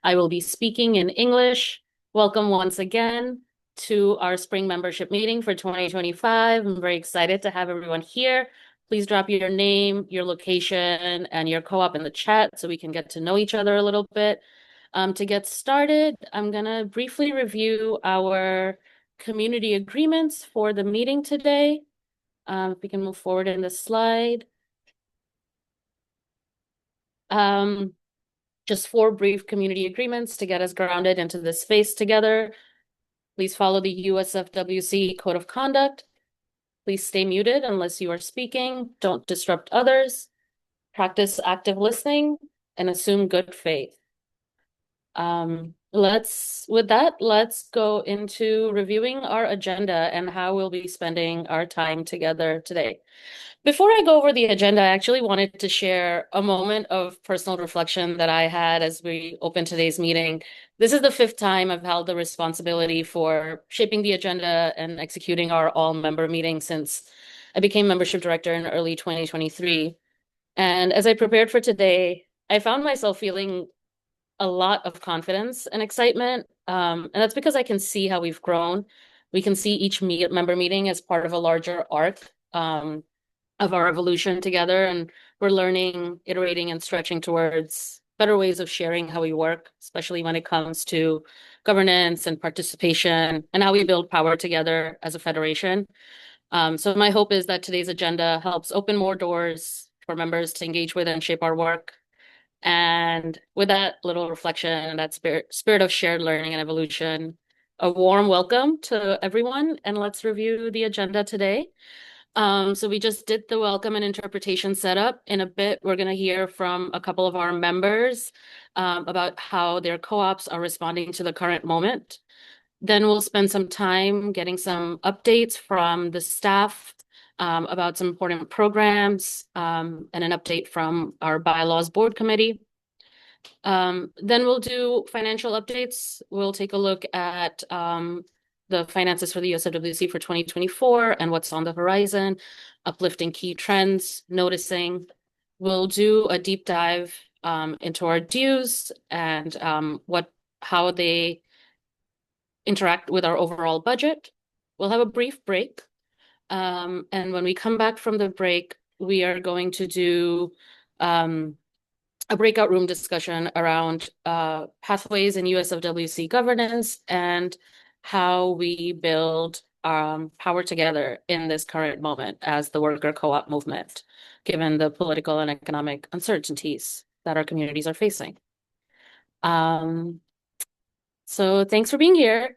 I will be speaking in English. Welcome once again to our spring membership meeting for 2025. I'm very excited to have everyone here. Please drop your name, your location, and your co-op in the chat so we can get to know each other a little bit. To get started, I'm going to briefly review our community agreements for the meeting today. If we can move forward in the slide. Just 4 brief community agreements to get us grounded into this space together. Please follow the USFWC Code of Conduct. Please stay muted unless you are speaking. Don't disrupt others. Practice active listening and assume good faith. With that, let's go into reviewing our agenda and how we'll be spending our time together today. Before I go over the agenda, I actually wanted to share a moment of personal reflection that I had as we open today's meeting. This is the 5th time I've held the responsibility for shaping the agenda and executing our all-member meeting since I became membership director in early 2023. And as I prepared for today, I found myself feeling a lot of confidence and excitement. And that's because I can see how we've grown. We can see each member meeting as part of a larger arc of our evolution together. And we're learning, iterating, and stretching towards better ways of sharing how we work, especially when it comes to governance and participation and how we build power together as a federation. So my hope is that today's agenda helps open more doors for members to engage with and shape our work. And with that little reflection and that spirit of shared learning and evolution, a warm welcome to everyone. And let's review the agenda today. So we just did the welcome and interpretation setup. In a bit, we're going to hear from a couple of our members about how their co-ops are responding to the current moment. Then we'll spend some time getting some updates from the staff about some important programs and an update from our bylaws board committee. Then we'll do financial updates. We'll take a look at the finances for the USFWC for 2024 and what's on the horizon, uplifting key trends, noticing. We'll do a deep dive into our dues and how they interact with our overall budget. We'll have a brief break. And when we come back from the break, we are going to do a breakout room discussion around pathways in USFWC governance and how we build power together in this current moment as the worker co-op movement, given the political and economic uncertainties that our communities are facing. So thanks for being here.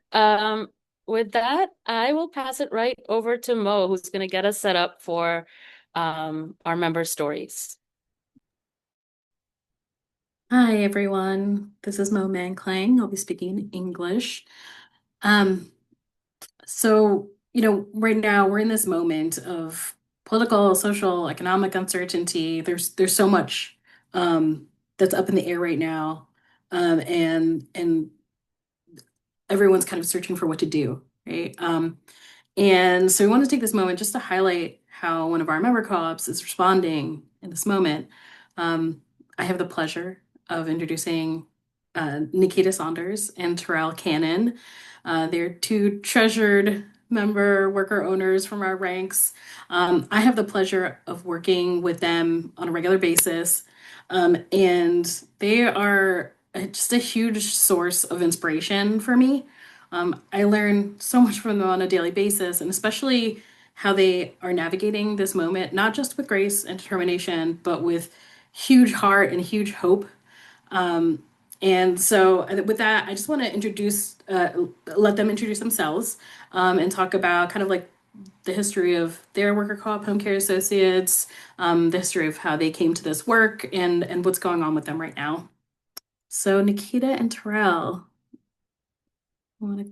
With that, I will pass it right over to Mo, who's going to get us set up for our member stories. Hi, everyone. This is Mo Man Klang. I'll be speaking in English. Right now we're in this moment of political, social, economic uncertainty. There's so much that's up in the air right now, and everyone's kind of searching for what to do, right? And so we want to take this moment just to highlight how one of our member co-ops is responding in this moment. I have the pleasure of introducing Nikita Saunders and Terrell Cannon. They're 2 treasured member worker owners from our ranks. I have the pleasure of working with them on a regular basis, and they are just a huge source of inspiration for me. I learn so much from them on a daily basis, and especially how they are navigating this moment, not just with grace and determination, but with huge heart and huge hope. And so with that, I just want to let them introduce themselves, and talk about kind of like the history of their worker co-op home care associates, the history of how they came to this work and what's going on with them right now. So Nikita and Terrell. Hello,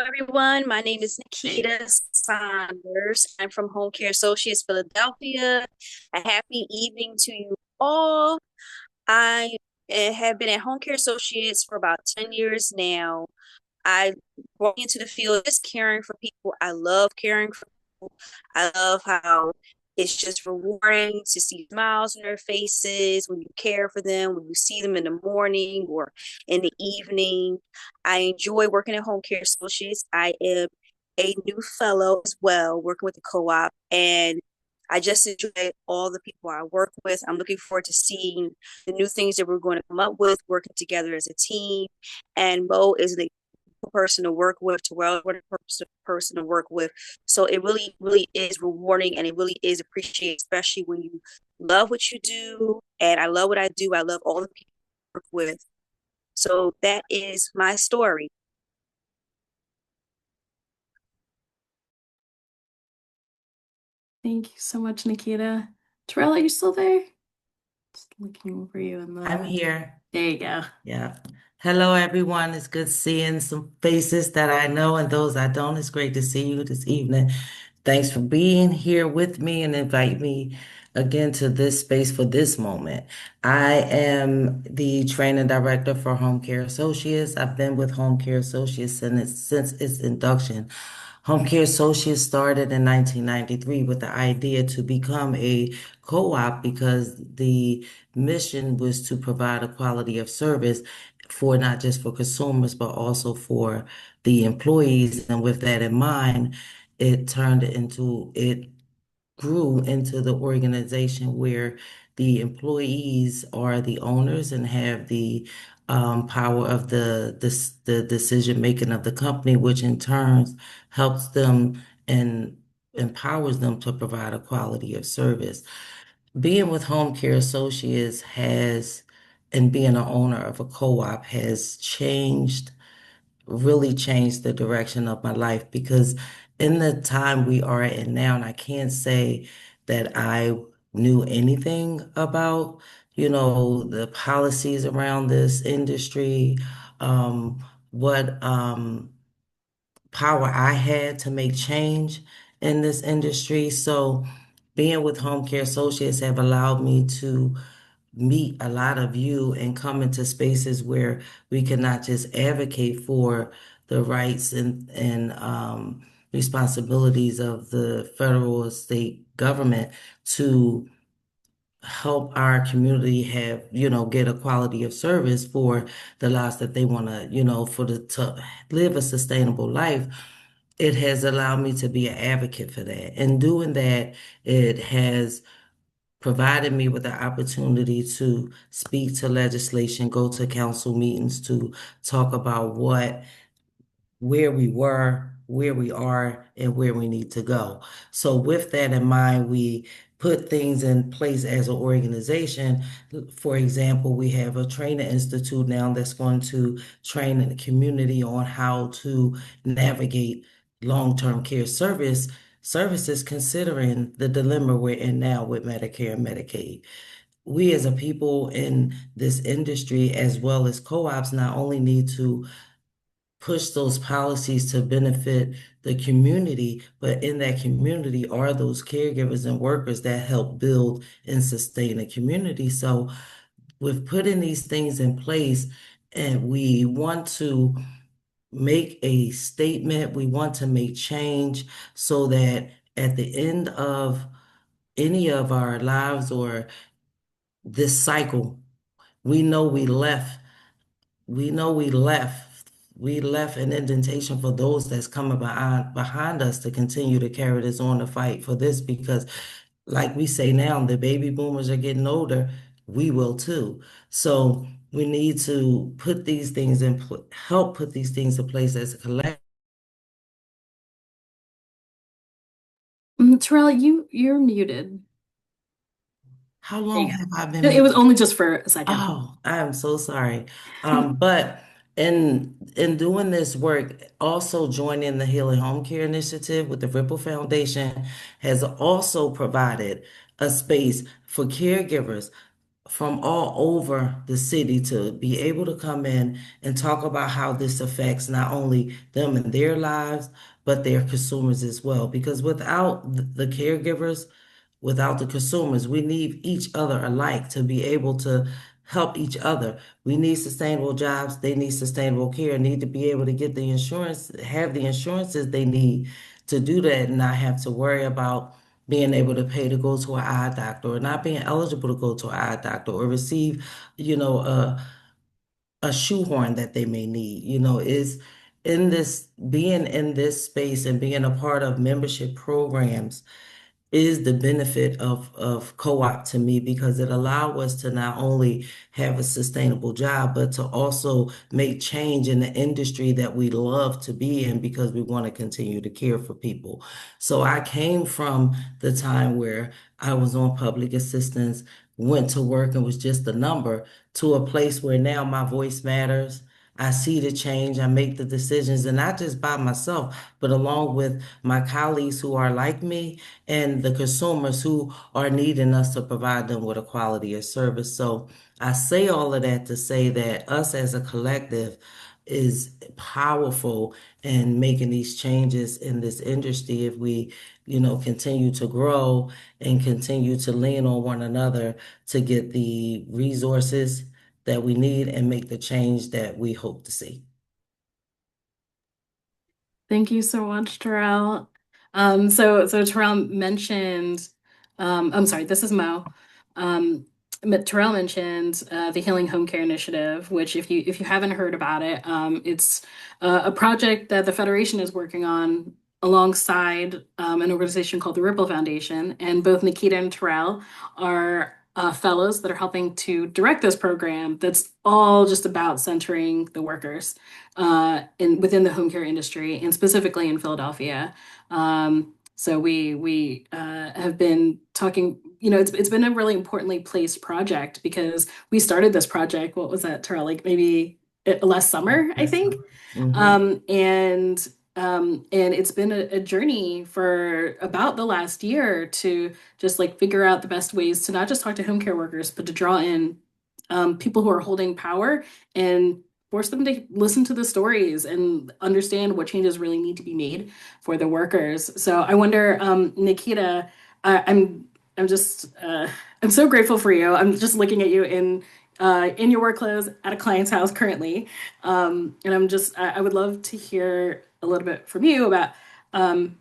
everyone. My name is Nikita Saunders. I'm from Home Care Associates Philadelphia. A happy evening to you all. I have been at Home Care Associates for about 10 years now. I brought into the field just caring for people. I love caring for people. I love how It's just rewarding to see smiles on their faces when you care for them, when you see them in the morning or in the evening. I enjoy working at Home Care Associates. I am a new fellow as well, working with the co-op, and I just enjoy all the people I work with. I'm looking forward to seeing the new things that we're going to come up with, working together as a team. And Mo is a person to work with, Terrell, what a person to work with. So it really, really is rewarding and it really is appreciated, especially when you love what you do. And I love what I do. I love all the people I work with. So that is my story. Thank you so much, Nikita. Terrell, are you still there? Just looking for you in I'm the. here. There you go. Yeah. Hello, everyone. It's good seeing some faces that I know and those I don't. It's great to see you this evening. Thanks for being here with me and invite me again to this space for this moment. I am the training director for Home Care Associates. I've been with Home Care Associates since its induction. Home Care Associates started in 1993 with the idea to become a co-op because the mission was to provide a quality of service for not just for consumers, but also for the employees. And with that in mind, it grew into the organization where the employees are the owners and have the power of the decision making of the company, which in turn helps them and empowers them to provide a quality of service. Being with Home Care Associates has, and being an owner of a co-op has really changed the direction of my life because in the time we are in now, and I can't say that I knew anything about, the policies around this industry, what power I had to make change in this industry. So being with Home Care Associates have allowed me to meet a lot of you and come into spaces where we can not just advocate for the rights and responsibilities of the federal or state government to help our community have, get a quality of service for the lives that they want to, to live a sustainable life. It has allowed me to be an advocate for that. And doing that, it has provided me with the opportunity to speak to legislation, go to council meetings to talk about where we were, where we are, and where we need to go. So with that in mind, we put things in place as an organization. For example, we have a training institute now that's going to train in the community on how to navigate long-term care services considering the dilemma we're in now with Medicare and Medicaid. We as a people in this industry, as well as co-ops, not only need to push those policies to benefit the community, but in that community are those caregivers and workers that help build and sustain a community. So with putting these things in place, and we want to make a statement, we want to make change so that at the end of any of our lives or this cycle, we know we left we know we left an indentation for those that's coming behind us to continue to carry this on to fight for this because like we say now, the baby boomers are getting older, we will too. So we need to put these things help put these things in place as a collective. Terrell, you're muted. How There long you have I go. been It was muted? only just for a second. Oh, I am so sorry. But in doing this work, also joining the Healing Home Care Initiative with the Ripple Foundation has also provided a space for caregivers from all over the city to be able to come in and talk about how this affects not only them and their lives, but their consumers as well. Because without the caregivers, without the consumers, we need each other alike to be able to help each other. We need sustainable jobs, they need sustainable care, need to be able to get the insurance, have the insurances they need to do that and not have to worry about being able to pay to go to an eye doctor or not being eligible to go to an eye doctor or receive, you know, a shoehorn that they may need, is in this being in this space and being a part of membership programs is the benefit of co-op to me because it allows us to not only have a sustainable job, but to also make change in the industry that we love to be in because we want to continue to care for people. So I came from the time where I was on public assistance, went to work and was just a number to a place where now my voice matters. I see the change, I make the decisions, and not just by myself, but along with my colleagues who are like me and the consumers who are needing us to provide them with a quality of service. So I say all of that to say that us as a collective is powerful in making these changes in this industry if we, continue to grow and continue to lean on one another to get the resources that we need and make the change that we hope to see. Thank you so much, Terrell. So Terrell mentioned, I'm sorry, this is Mo. Terrell mentioned the Healing Home Care Initiative, which if you haven't heard about it, it's a project that the Federation is working on alongside an organization called the Ripple Foundation, and both Nikita and Terrell are fellows that are helping to direct this program. That's all just about centering the workers within the home care industry and specifically in Philadelphia. So we have been talking. It's been a really importantly placed project because we started this project. What was that, Tara? Like maybe last summer, I Yes. think. Mhm. And it's been a journey for about the last year to just like figure out the best ways to not just talk to home care workers, but to draw in people who are holding power and force them to listen to the stories and understand what changes really need to be made for the workers. So I wonder, Nikita, I'm just I'm so grateful for you. I'm just looking at you in your work clothes at a client's house currently, and I would love to hear a little bit from you about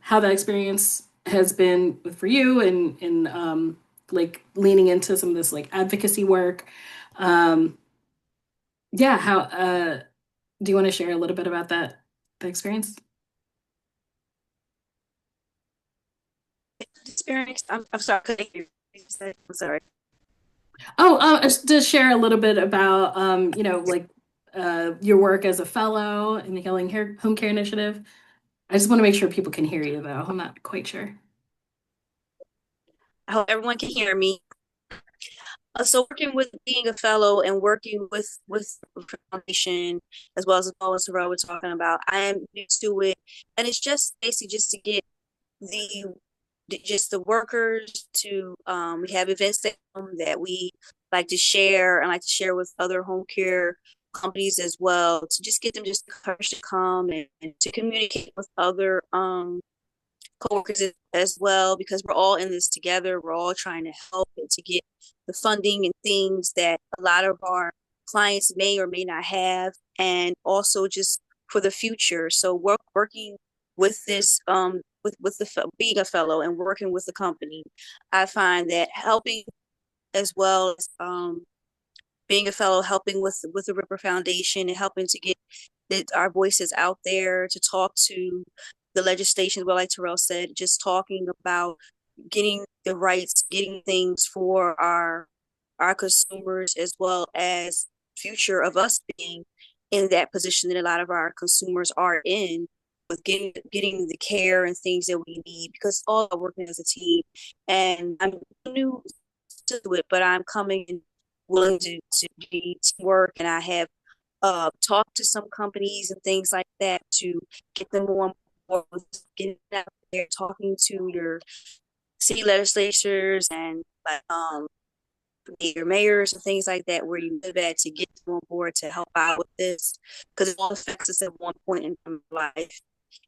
how that experience has been for you and like leaning into some of this like advocacy work. Um, yeah, how do you want to share a little bit about the experience? Experience. I'm sorry, I couldn't hear you. I'm sorry. Oh, just share a little bit about like your work as a fellow in the Home Care Initiative. I just want to make sure people can hear you though. I'm not quite sure. I hope everyone can hear me. So working with being a fellow and working with the foundation as well as what we're talking about, I am used to it, and it's just basically just to get the just the workers to we have events that we like to share and like to share with other home care companies as well to just get them just encouraged to come and to communicate with other coworkers as well because we're all in this together. We're all trying to help and to get the funding and things that a lot of our clients may or may not have, and also just for the future. So working with this with the being a fellow and working with the company, I find that helping as well as being a fellow, helping with the Ripper Foundation and helping to get our voices out there to talk to the legislation, well, like Terrell said, just talking about getting the rights, getting things for our consumers, as well as future of us being in that position that a lot of our consumers are in with getting the care and things that we need because all are working as a team. And I'm new to it, but I'm coming and willing to be teamwork, and I have talked to some companies and things like that to get them on board with getting out there, talking to your city legislatures and like your mayors and things like that where you live at to get them on board to help out with this because it all affects us at one point in life.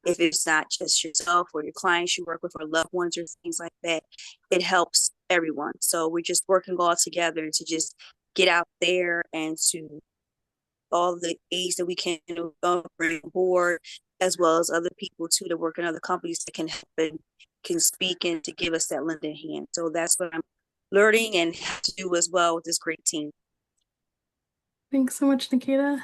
If it's not just yourself or your clients you work with or loved ones or things like that, it helps everyone. So we're just working all together to just get out there and to all the aides that we can bring aboard, as well as other people too that work in other companies that can help and can speak and to give us that lending hand. So that's what I'm learning and have to do as well with this great team. Thanks so much, Nikita.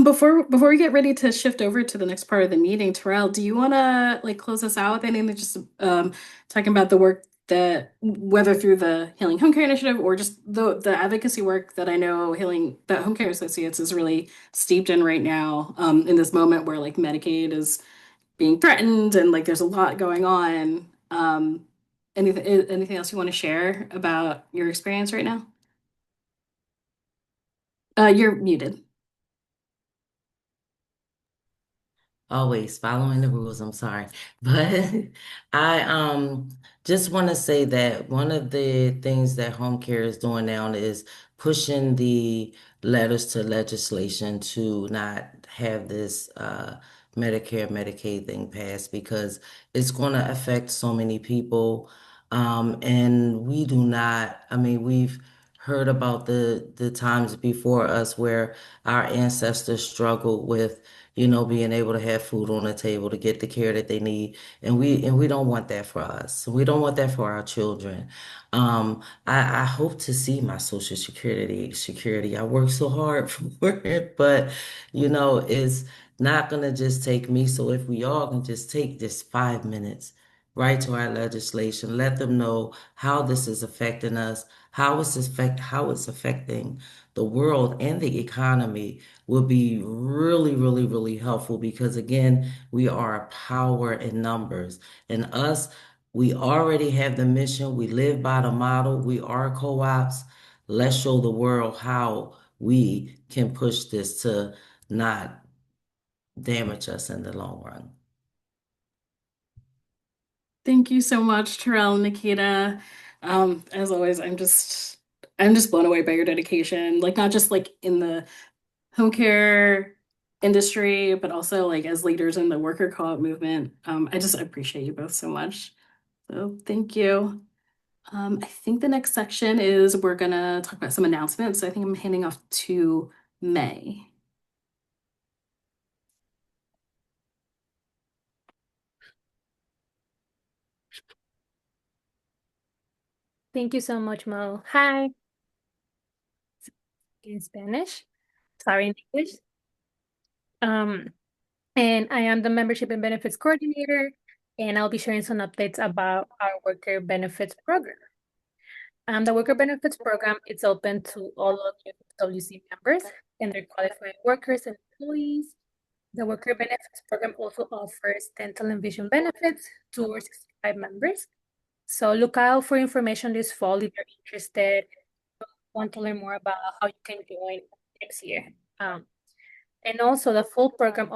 Before we get ready to shift over to the next part of the meeting, Terrell, do you want to like close us out with anything, just talking about the work that whether through the Healing Home Care Initiative or just the advocacy work that I know Healing that Home Care Associates is really steeped in right now, in this moment where like Medicaid is being threatened and like there's a lot going on. Anything else you want to share about your experience right now? You're muted. Always following the rules, I'm sorry. But I just want to say that one of the things that home care is doing now is pushing the letters to legislation to not have this Medicare, Medicaid thing passed because it's going to affect so many people. And we do not, I mean, we've heard about the times before us where our ancestors struggled with being able to have food on the table to get the care that they need. And we don't want that for us. We don't want that for our children. I hope to see my Social Security. I work so hard for it, but it's not gonna just take me. So if we all can just take this 5 minutes right to our legislation, let them know how this is affecting us, how it's affecting the world and the economy will be really, really, really helpful because again, we are a power in numbers. And us, we already have the mission. We live by the model. We are co-ops. Let's show the world how we can push this to not damage us in the long run. Thank you so much, Terrell and Nikita. As always, I'm just blown away by your dedication, like not just like in the home care industry, but also like as leaders in the worker co-op movement. I just appreciate you both so much. So thank you. I think the next section is we're gonna talk about some announcements. So I think I'm handing off to May. Thank you so much, Mo. Hi, in Spanish. Sorry, in English. Um, and I am the Membership and Benefits Coordinator, and I'll be sharing some updates about our Worker Benefits Program. The Worker Benefits Program is open to all of USFWC members and their qualified workers and employees. The Worker Benefits Program also offers dental and vision benefits to our 65 members. So look out for information this fall if you're interested, want to learn more about how you can join next year. And also the full program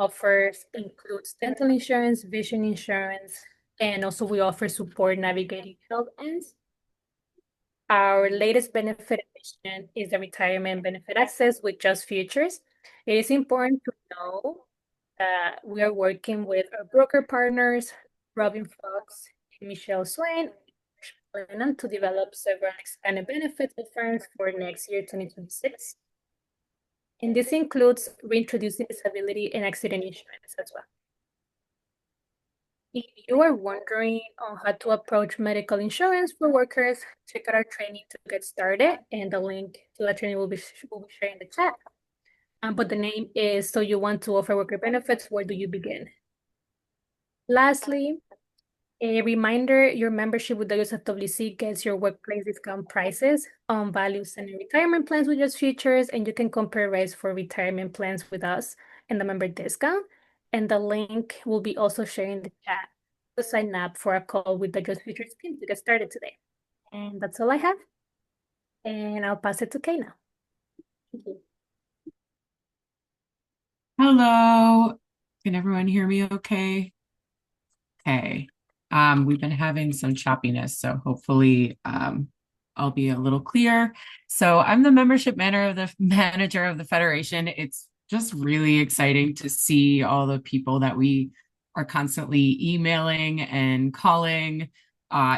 includes dental insurance, vision insurance, and also we offer support navigating health ends. Our latest benefit addition is the retirement benefit access with Just Futures. It is important to know that we are working with our broker partners, Robin Fox and Michelle Swain, to develop several expanded benefit offerings for next year, 2026. And this includes reintroducing disability and accident insurance as well. If you are wondering on how to approach medical insurance for workers, check out our training to get started, and the link to that training will be shared in the chat. But the name is So You Want to Offer Worker Benefits, Where Do You Begin? Lastly, a reminder, your membership with the USFWC gets your workplace discount prices on values and retirement plans with Just Futures, and you can compare rates for retirement plans with us and the member discount. And the link will be also shared in the chat to sign up for a call with the Just Futures team to get started today. And that's all I have. And I'll pass it to Kay now. Thank you. Hello. Can everyone hear me okay? Okay. We've been having some choppiness, so hopefully I'll be a little clear. So I'm the manager of the Federation. It's just really exciting to see all the people that we are constantly emailing and calling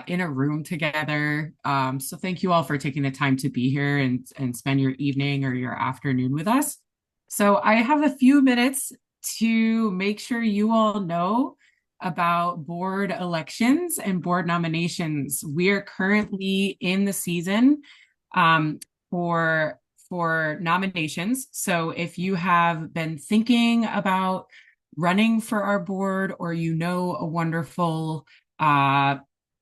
in a room together. So thank you all for taking the time to be here and spend your evening or your afternoon with us. So I have a few minutes to make sure you all know about board elections and board nominations. We are currently in the season um, for nominations. So if you have been thinking about running for our board, or you know a wonderful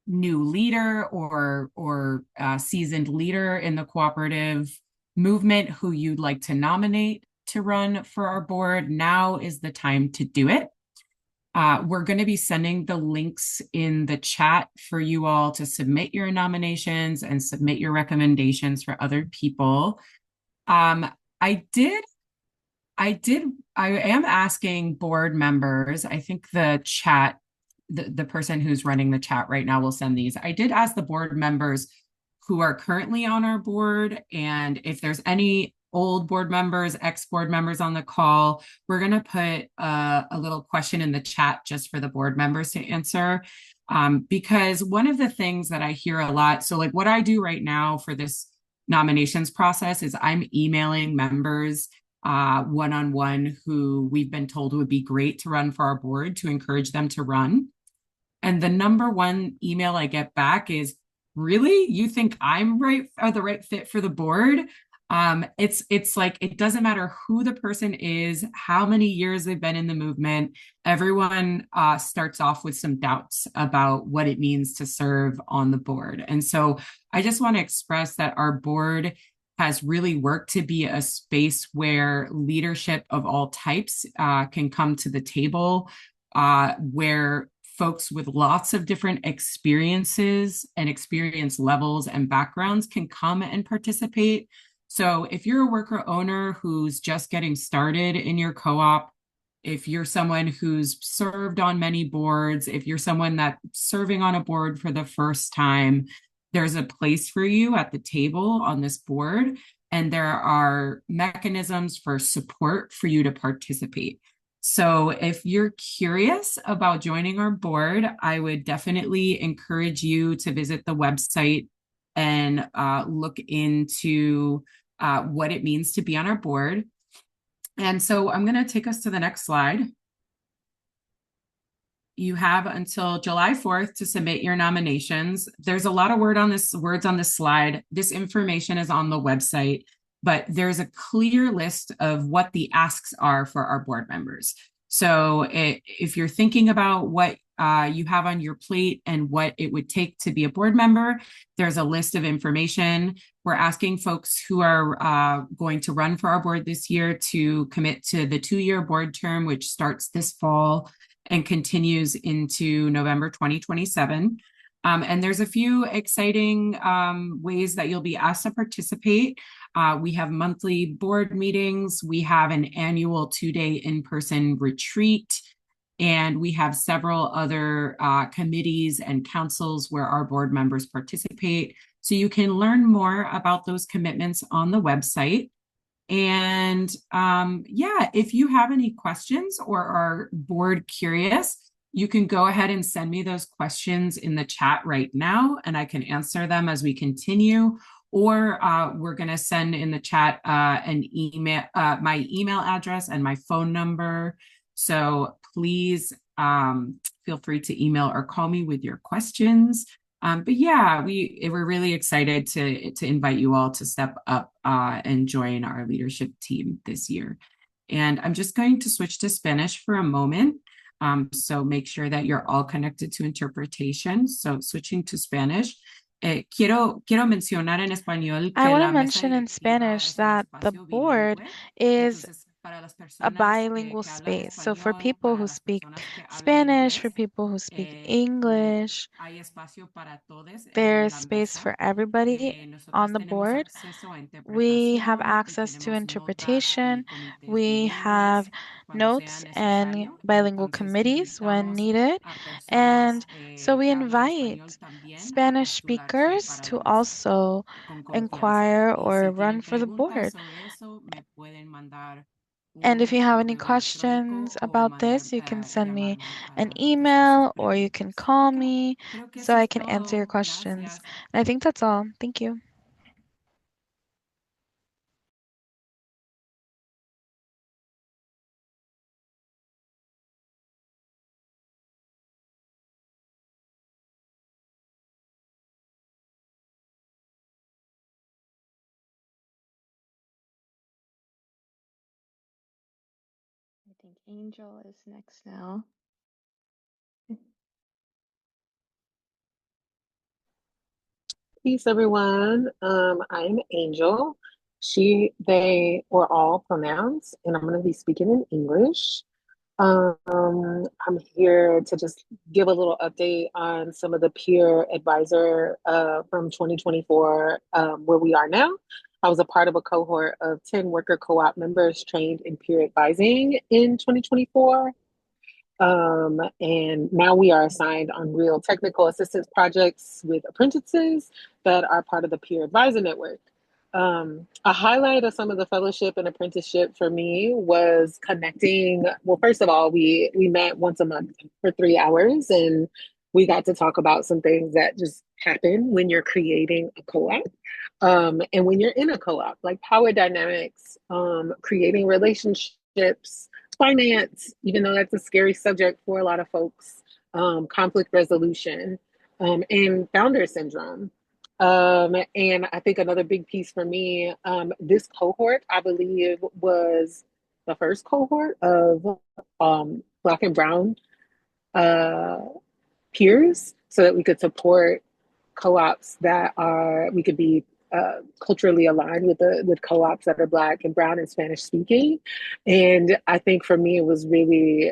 new leader or seasoned leader in the cooperative movement who you'd like to nominate to run for our board, now is the time to do it. We're going to be sending the links in the chat for you all to submit your nominations and submit your recommendations for other people. Um, I did, I am asking board members, I think the chat, the person who's running the chat right now will send these. I did ask the board members who are currently on our board, and if there's any old board members, ex-board members on the call, we're going to put a little question in the chat just for the board members to answer. Because one of the things that I hear a lot, so like what I do right now for this nominations process is I'm emailing members one-on-one who we've been told would be great to run for our board to encourage them to run. And the number one email I get back is, really? You think I'm right or the right fit for the board? It's like it doesn't matter who the person is, how many years they've been in the movement. Everyone starts off with some doubts about what it means to serve on the board. And so I just want to express that our board has really worked to be a space where leadership of all types can come to the table, where folks with lots of different experiences and experience levels and backgrounds can come and participate. So if you're a worker owner who's just getting started in your co-op, if you're someone who's served on many boards, if you're someone that's serving on a board for the first time, there's a place for you at the table on this board, and there are mechanisms for support for you to participate. So if you're curious about joining our board, I would definitely encourage you to visit the website and look into what it means to be on our board. And so I'm going to take us to the next slide. You have until July 4th to submit your nominations. There's a lot of words on this slide. This information is on the website, but there's a clear list of what the asks are for our board members. So if you're thinking about what you have on your plate and what it would take to be a board member, there's a list of information. We're asking folks who are going to run for our board this year to commit to the 2-year board term, which starts this fall and continues into November 2027. And there's a few exciting ways that you'll be asked to participate. We have monthly board meetings. We have an annual 2-day in-person retreat. And we have several other committees and councils where our board members participate. So you can learn more about those commitments on the website. And yeah, if you have any questions or are board curious, you can go ahead and send me those questions in the chat right now, and I can answer them as we continue. Or we're going to send in the chat an email, my email address and my phone number. So please feel free to email or call me with your questions. But yeah, we're really excited to invite you all to step up and join our leadership team this year. And I'm just going to switch to Spanish for a moment. So make sure that you're all connected to interpretation. So switching to Spanish. Quiero mencionar en español I que want la to mesa mention in directiva Spanish es un that the espacio board bilingüe. is Entonces, para las a personas bilingual que hablan space. So for español, people para who las speak personas que hablan Spanish, for inglés, people who speak eh, English, hay espacio para todos en there's la space mesa. for everybody on Nosotras the tenemos board. acceso a We have interpretación y access to tenemos notas y interpretation. comités We bilingües have cuando sea notes and necesario. bilingual Entonces, committees when invitamos needed. a personas And so we que hablan español invite también a Spanish postularse speakers para to la mesa also con confianza. inquire Y or si run tienen for the preguntas board. sobre eso, me pueden mandar And if un you have any correo questions electrónico o about this, you can send me llamarme a an la contestación email de or you can preguntas. call Ok, me creo que so eso I es can answer your todo. questions. Gracias. And I think that's all. Thank you. think Angel is next now. Peace, everyone. I'm Angel. She, they, or all pronouns, and I'm going to be speaking in English. I'm here to just give a little update on some of the peer advisor from 2024, where we are now. I was a part of a cohort of 10 worker co-op members trained in peer advising in 2024. And now we are assigned on real technical assistance projects with apprentices that are part of the peer advisor network. A highlight of some of the fellowship and apprenticeship for me was connecting. Well, first of all, we met once a month for 3 hours, and we got to talk about some things that just happen when you're creating a co-op, and when you're in a co-op, like power dynamics, creating relationships, finance, even though that's a scary subject for a lot of folks, conflict resolution, and founder syndrome. And I think another big piece for me, this cohort, I believe, was the first cohort of Black and Brown uh, peers so that we could support co-ops that are, we could be culturally aligned with co-ops that are Black and Brown and Spanish speaking. And I think for me, it was really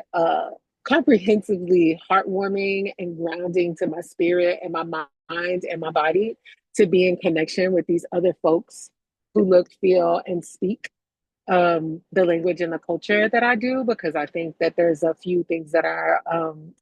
comprehensively heartwarming and grounding to my spirit and my mind and my body to be in connection with these other folks who look, feel, and speak the language and the culture that I do, because I think that there's a few things that are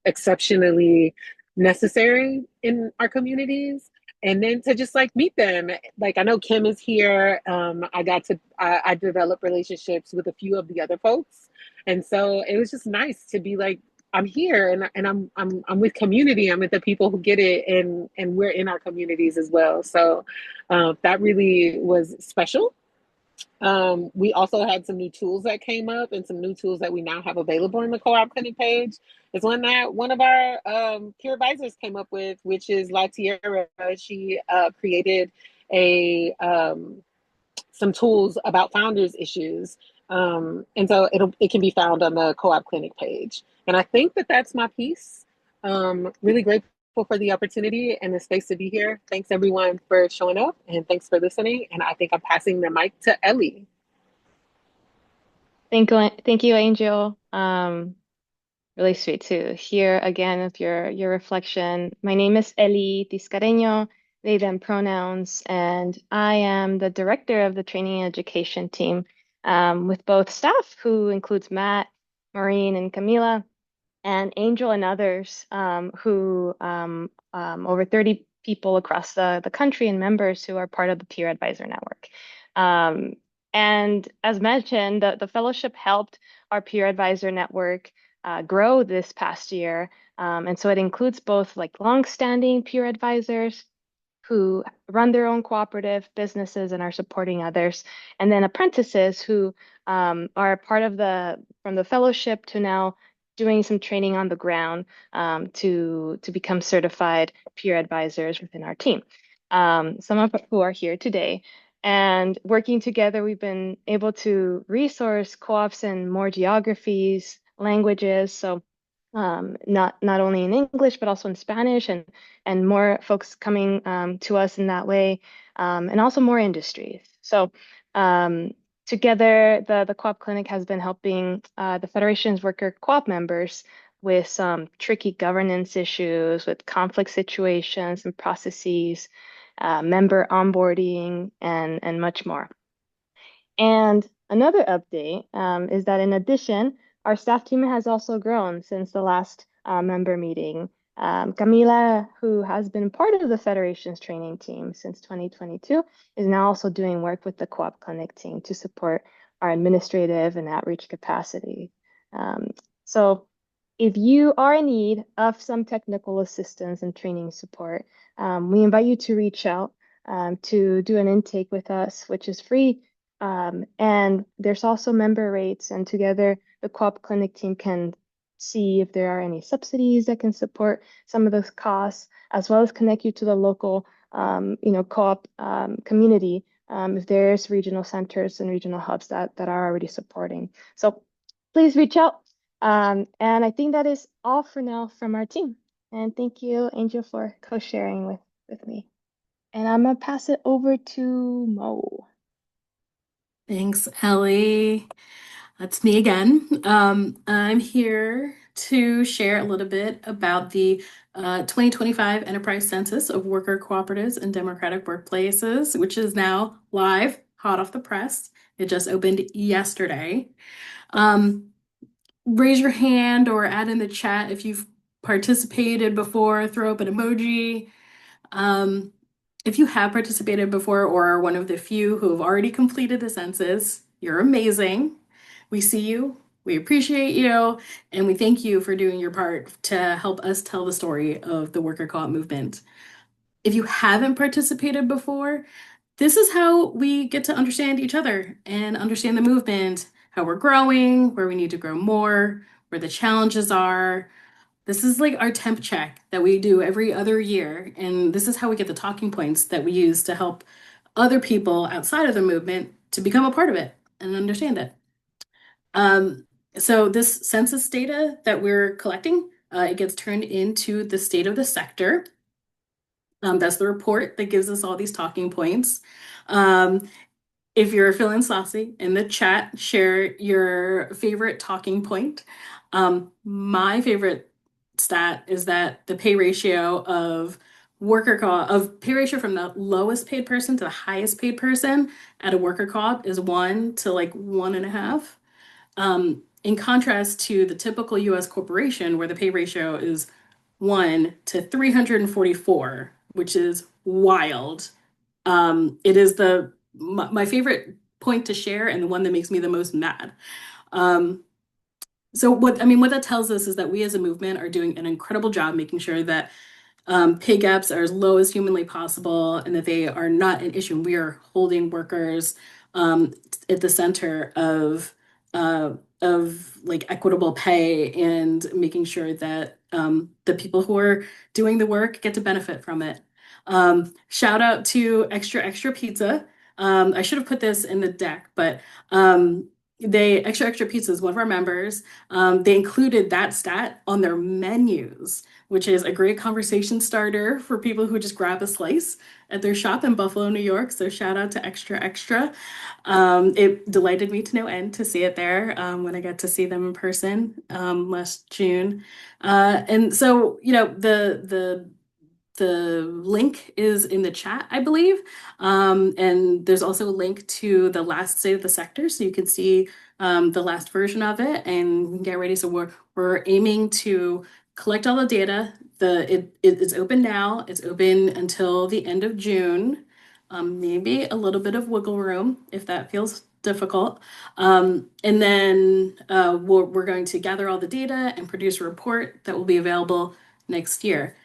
exceptionally necessary in our communities. And then to just like meet them. Like I know Kim is here. I developed relationships with a few of the other folks. And so it was just nice to be like, I'm here and I'm with community. I'm with the people who get it, and we're in our communities as well. So that really was special. We also had some new tools that came up and some new tools that we now have available in the co-op clinic page. It's one that one of our peer advisors came up with, which is La Tierra. She created a some tools about founders issues. And so it can be found on the co-op clinic page. And I think that that's my piece. Really grateful for the opportunity and the space to be here. Thanks everyone for showing up, and thanks for listening. And I think I'm passing the mic to Ellie. Thank you, Angel. Really sweet to hear again of your reflection. My name is Eli Tiscareño, they, them pronouns, and I am the director of the training and education team with both staff, who includes Matt, Maureen, and Camila, and Angel and others who over 30 people across the country and members who are part of the Peer Advisor Network. And as mentioned, the fellowship helped our Peer Advisor Network grow this past year. And so it includes both like longstanding peer advisors who run their own cooperative businesses and are supporting others, and then apprentices who are part of from the fellowship to now doing some training on the ground to become certified peer advisors within our team. Some of who are here today. And working together, we've been able to resource co-ops in more geographies, languages. So not only in English, but also in Spanish, and more folks coming to us in that way, and also more industries. So together, the Co-op Clinic has been helping the Federation's worker co-op members with some tricky governance issues, with conflict situations and processes, member onboarding, and much more. And another update is that in addition, our staff team has also grown since the last member meeting. Camila, who has been part of the Federation's training team since 2022, is now also doing work with the Co-op Clinic team to support our administrative and outreach capacity. So if you are in need of some technical assistance and training support, we invite you to reach out to do an intake with us, which is free. And there's also member rates, and together the Co-op Clinic team can see if there are any subsidies that can support some of those costs, as well as connect you to the local, co-op community if there's regional centers and regional hubs that are already supporting. So please reach out And I think that is all for now from our team. And thank you, Angel, for co-sharing with me. And I'm gonna pass it over to Mo. Thanks, Ellie. That's me again. I'm here to share a little bit about the 2025 Enterprise Census of Worker Cooperatives and Democratic Workplaces, which is now live, hot off the press. It just opened yesterday. Um, Raise your hand or add in the chat if you've participated before, throw up an emoji. Um, if you have participated before or are one of the few who have already completed the census, you're amazing. We see you, we appreciate you, and we thank you for doing your part to help us tell the story of the worker co-op movement. If you haven't participated before, this is how we get to understand each other and understand the movement, how we're growing, where we need to grow more, where the challenges are. This is like our temp check that we do every other year. And this is how we get the talking points that we use to help other people outside of the movement to become a part of it and understand it. So this census data that we're collecting, it gets turned into the state of the sector. That's the report that gives us all these talking points. Um, if you're feeling saucy in the chat, share your favorite talking point. My favorite stat is that the pay ratio of pay ratio from the lowest paid person to the highest paid person at a worker co-op is 1 to like 1.5. In contrast to the typical US corporation where the pay ratio is 1 to 344, which is wild. It is my favorite point to share and the one that makes me the most mad. So what that tells us is that we as a movement are doing an incredible job making sure that pay gaps are as low as humanly possible and that they are not an issue. We are holding workers at the center of like equitable pay and making sure that the people who are doing the work get to benefit from it. Shout out to Extra Extra Pizza. I should have put this in the deck, but Extra Extra Pizza is one of our members. They included that stat on their menus, which is a great conversation starter for people who just grab a slice at their shop in Buffalo, New York. So shout out to Extra Extra. It delighted me to no end to see it there when I got to see them in person last June. And so, the link is in the chat, I believe. And there's also a link to the last state of the sector, so you can see the last version of it and get ready. So we're aiming to collect all the data. It's open now. It's open until the end of June. Maybe a little bit of wiggle room if that feels difficult. And then we're going to gather all the data and produce a report that will be available next year.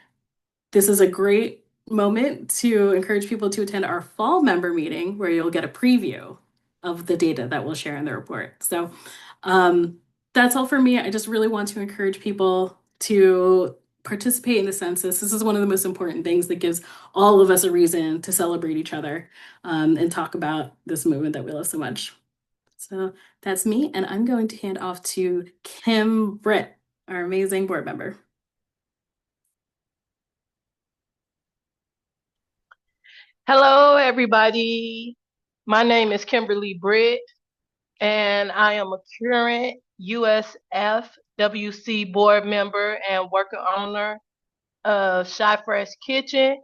This is a great moment to encourage people to attend our fall member meeting where you'll get a preview of the data that we'll share in the report. So that's all for me. I just really want to encourage people to participate in the census. This is one of the most important things that gives all of us a reason to celebrate each other and talk about this movement that we love so much. So that's me, and I'm going to hand off to Kim Britt, our amazing board member. Hello, everybody. My name is Kimberly Britt, and I am a current USFWC board member and worker owner of Shy Fresh Kitchen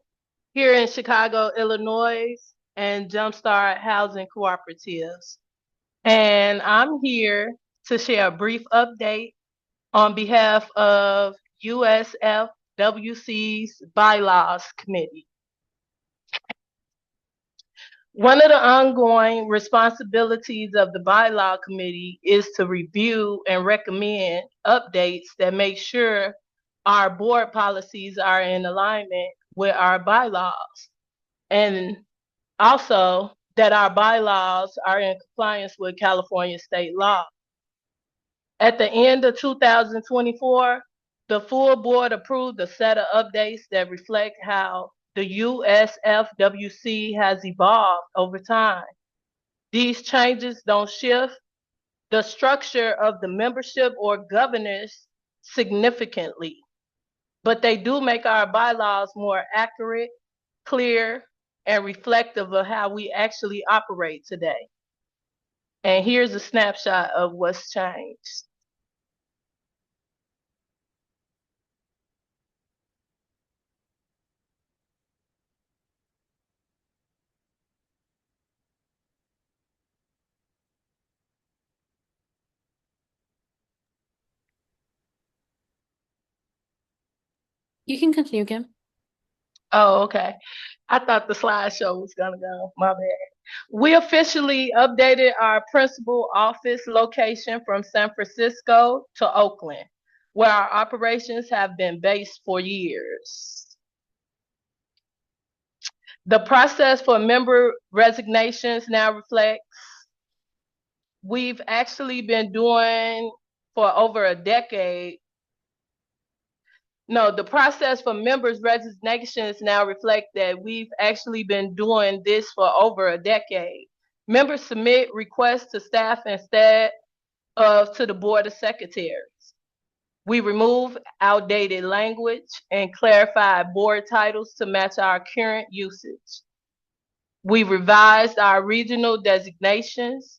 here in Chicago, Illinois, and Jumpstart Housing Cooperatives. And I'm here to share a brief update on behalf of USFWC's Bylaws Committee. One of the ongoing responsibilities of the bylaw committee is to review and recommend updates that make sure our board policies are in alignment with our bylaws, and also that our bylaws are in compliance with California state law. At the end of 2024, the full board approved a set of updates that reflect how the USFWC has evolved over time. These changes don't shift the structure of the membership or governance significantly, but they do make our bylaws more accurate, clear, and reflective of how we actually operate today. And here's a snapshot of what's changed. You can continue, Kim. Oh, okay. I thought the slideshow was gonna go. My bad. We officially updated our principal office location from San Francisco to Oakland, where our operations have been based for years. The process for member resignations now reflects we've actually been doing for over a decade. No, the process for members' resignations now reflect that we've actually been doing this for over a decade. Members submit requests to staff instead of to the Board of Secretaries. We remove outdated language and clarify board titles to match our current usage. We revised our regional designations.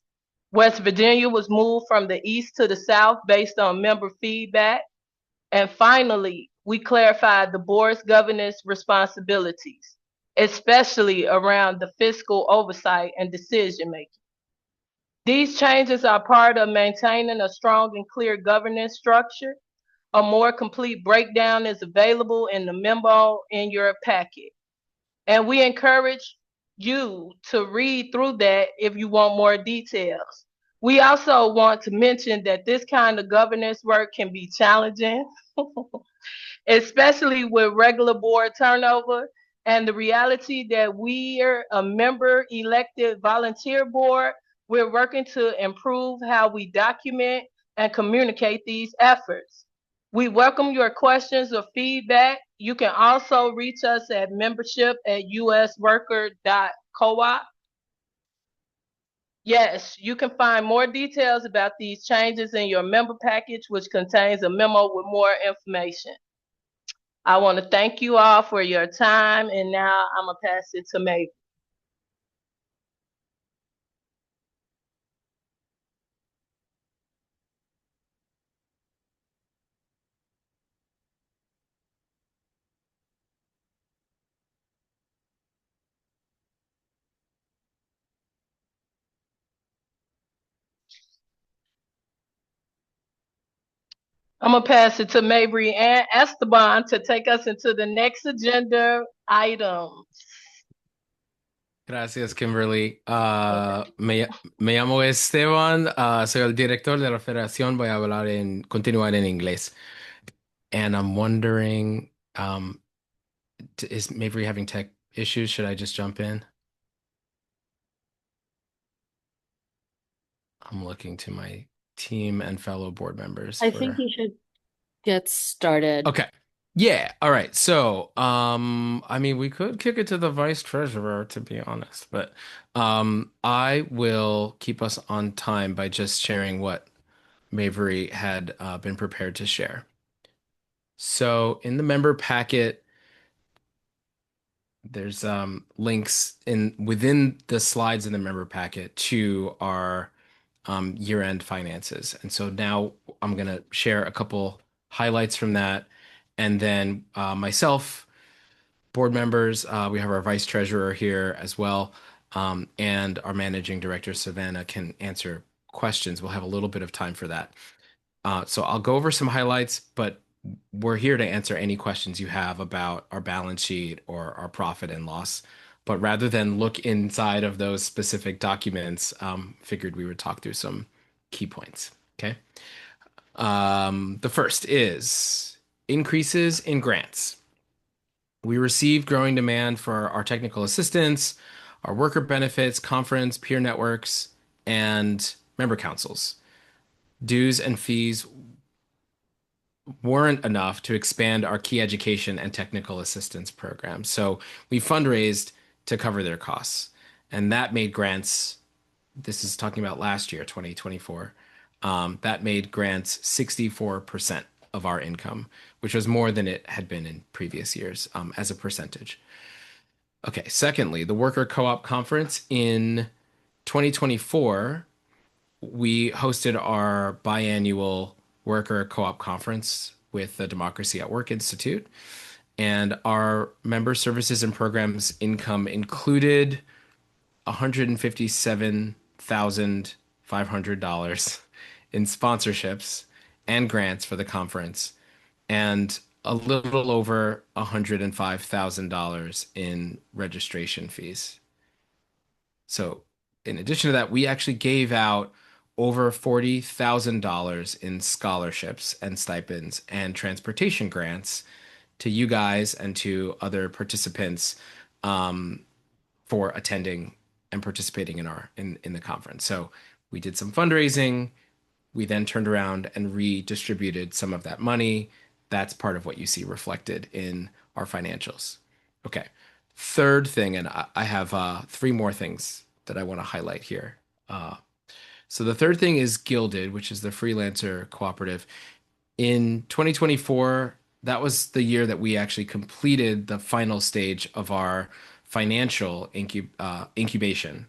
West Virginia was moved from the east to the south based on member feedback. And finally, we clarified the board's governance responsibilities, especially around the fiscal oversight and decision making. These changes are part of maintaining a strong and clear governance structure. A more complete breakdown is available in the memo in your packet. And we encourage you to read through that if you want more details. We also want to mention that this kind of governance work can be challenging, especially with regular board turnover and the reality that we're a member elected volunteer board. We're working to improve how we document and communicate these efforts. We welcome your questions or feedback. You can also reach us at membership@usworker.coop. Yes, you can find more details about these changes in your member package, which contains a memo with more information. I want to thank you all for your time, and now I'm going to pass it to May. I'm going to pass it to Mabry and Esteban to take us into the next agenda item. Gracias, Kimberly. Me llamo Esteban, soy el director de la federación. Voy a continuar en inglés. And I'm wondering, is Mabry having tech issues? Should I just jump in? I'm looking to my team and fellow board members. I think you should get started. Okay. Yeah. All right. So, I mean, we could kick it to the vice treasurer, to be honest, but I will keep us on time by just sharing what Mavry had been prepared to share. So, in the member packet, there's links within the slides in the member packet to our year-end finances. And so now I'm going to share a couple highlights from that. And then myself, board members, we have our vice treasurer here as well, and our managing director, Savannah, can answer questions. We'll have a little bit of time for that. So I'll go over some highlights, but we're here to answer any questions you have about our balance sheet or our profit and loss. But rather than look inside of those specific documents, figured we would talk through some key points. Okay. The first is increases in grants. We received growing demand for our technical assistance, our worker benefits, conference, peer networks, and member councils. Dues and fees weren't enough to expand our key education and technical assistance programs. So we fundraised to cover their costs. And that made grants, this is talking about last year, 2024, That made grants 64% of our income, which was more than it had been in previous years as a percentage. Okay, secondly, the Worker Co-op Conference in 2024, we hosted our biannual Worker Co-op Conference with the Democracy at Work Institute, and our member services and programs income included $157,500 in sponsorships and grants for the conference, and a little over $105,000 in registration fees. So, in addition to that, we actually gave out over $40,000 in scholarships and stipends and transportation grants to you guys and to other participants for attending and participating in the conference. So we did some fundraising. We then turned around and redistributed some of that money. That's part of what you see reflected in our financials. Okay. Third thing, and I have three more things that I want to highlight here. So the third thing is Gilded, which is the freelancer cooperative. In 2024, that was the year that we actually completed the final stage of our financial incubation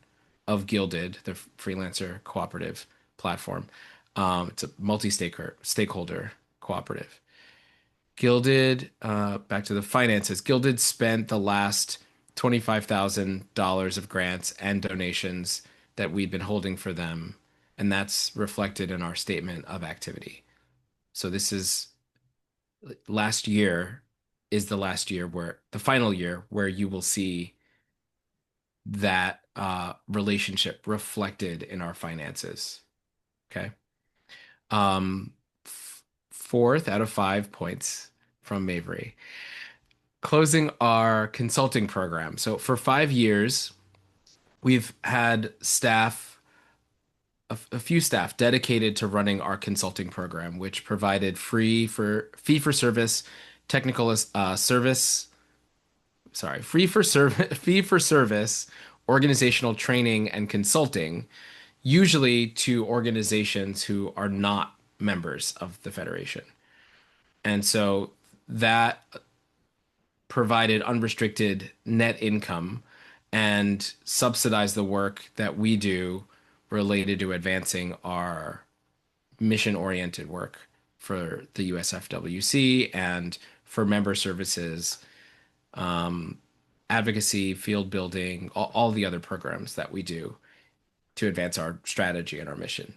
of Gilded, the freelancer cooperative platform. It's a multi-stakeholder cooperative. Gilded, back to the finances, Gilded spent the last $25,000 of grants and donations that we'd been holding for them, and that's reflected in our statement of activity. So this is last year is the last year where the final year where you will see that relationship reflected in our finances. Okay. Fourth out of 5 points from Mavery. Closing our consulting program. So for 5 years, we've had a few staff dedicated to running our consulting program, which provided fee for service organizational training and consulting, usually to organizations who are not members of the Federation. And so that provided unrestricted net income and subsidized the work that we do related to advancing our mission-oriented work for the USFWC and for member services, advocacy, field building, all the other programs that we do to advance our strategy and our mission.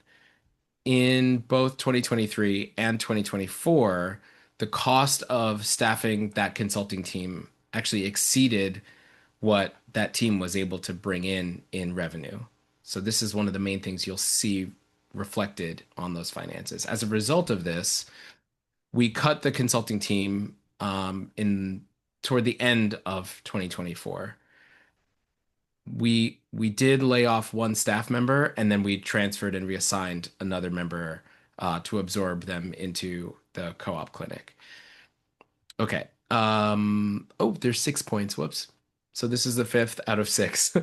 In both 2023 and 2024, the cost of staffing that consulting team actually exceeded what that team was able to bring in revenue. So this is one of the main things you'll see reflected on those finances. As a result of this, we cut the consulting team toward the end of 2024. We did lay off one staff member, and then we transferred and reassigned another member to absorb them into the co-op clinic. Okay. There's 6 points. Whoops. So this is the fifth out of 6.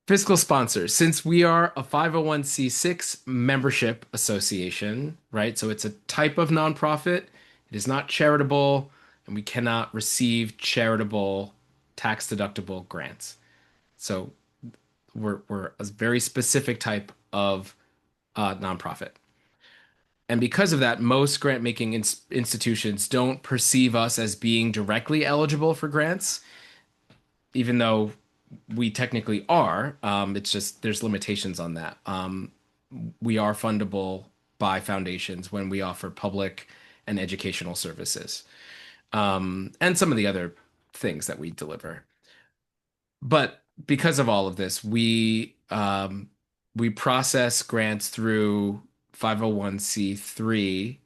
Fiscal sponsors. Since we are a 501c6 membership association, right? So it's a type of nonprofit. It is not charitable, and we cannot receive charitable tax-deductible grants. So we're a very specific type of nonprofit. And because of that, most grant-making institutions don't perceive us as being directly eligible for grants, even though we technically are. It's just there's limitations on that. We are fundable by foundations when we offer public and educational services, and some of the other things that we deliver. But because of all of this, we process grants through 501c3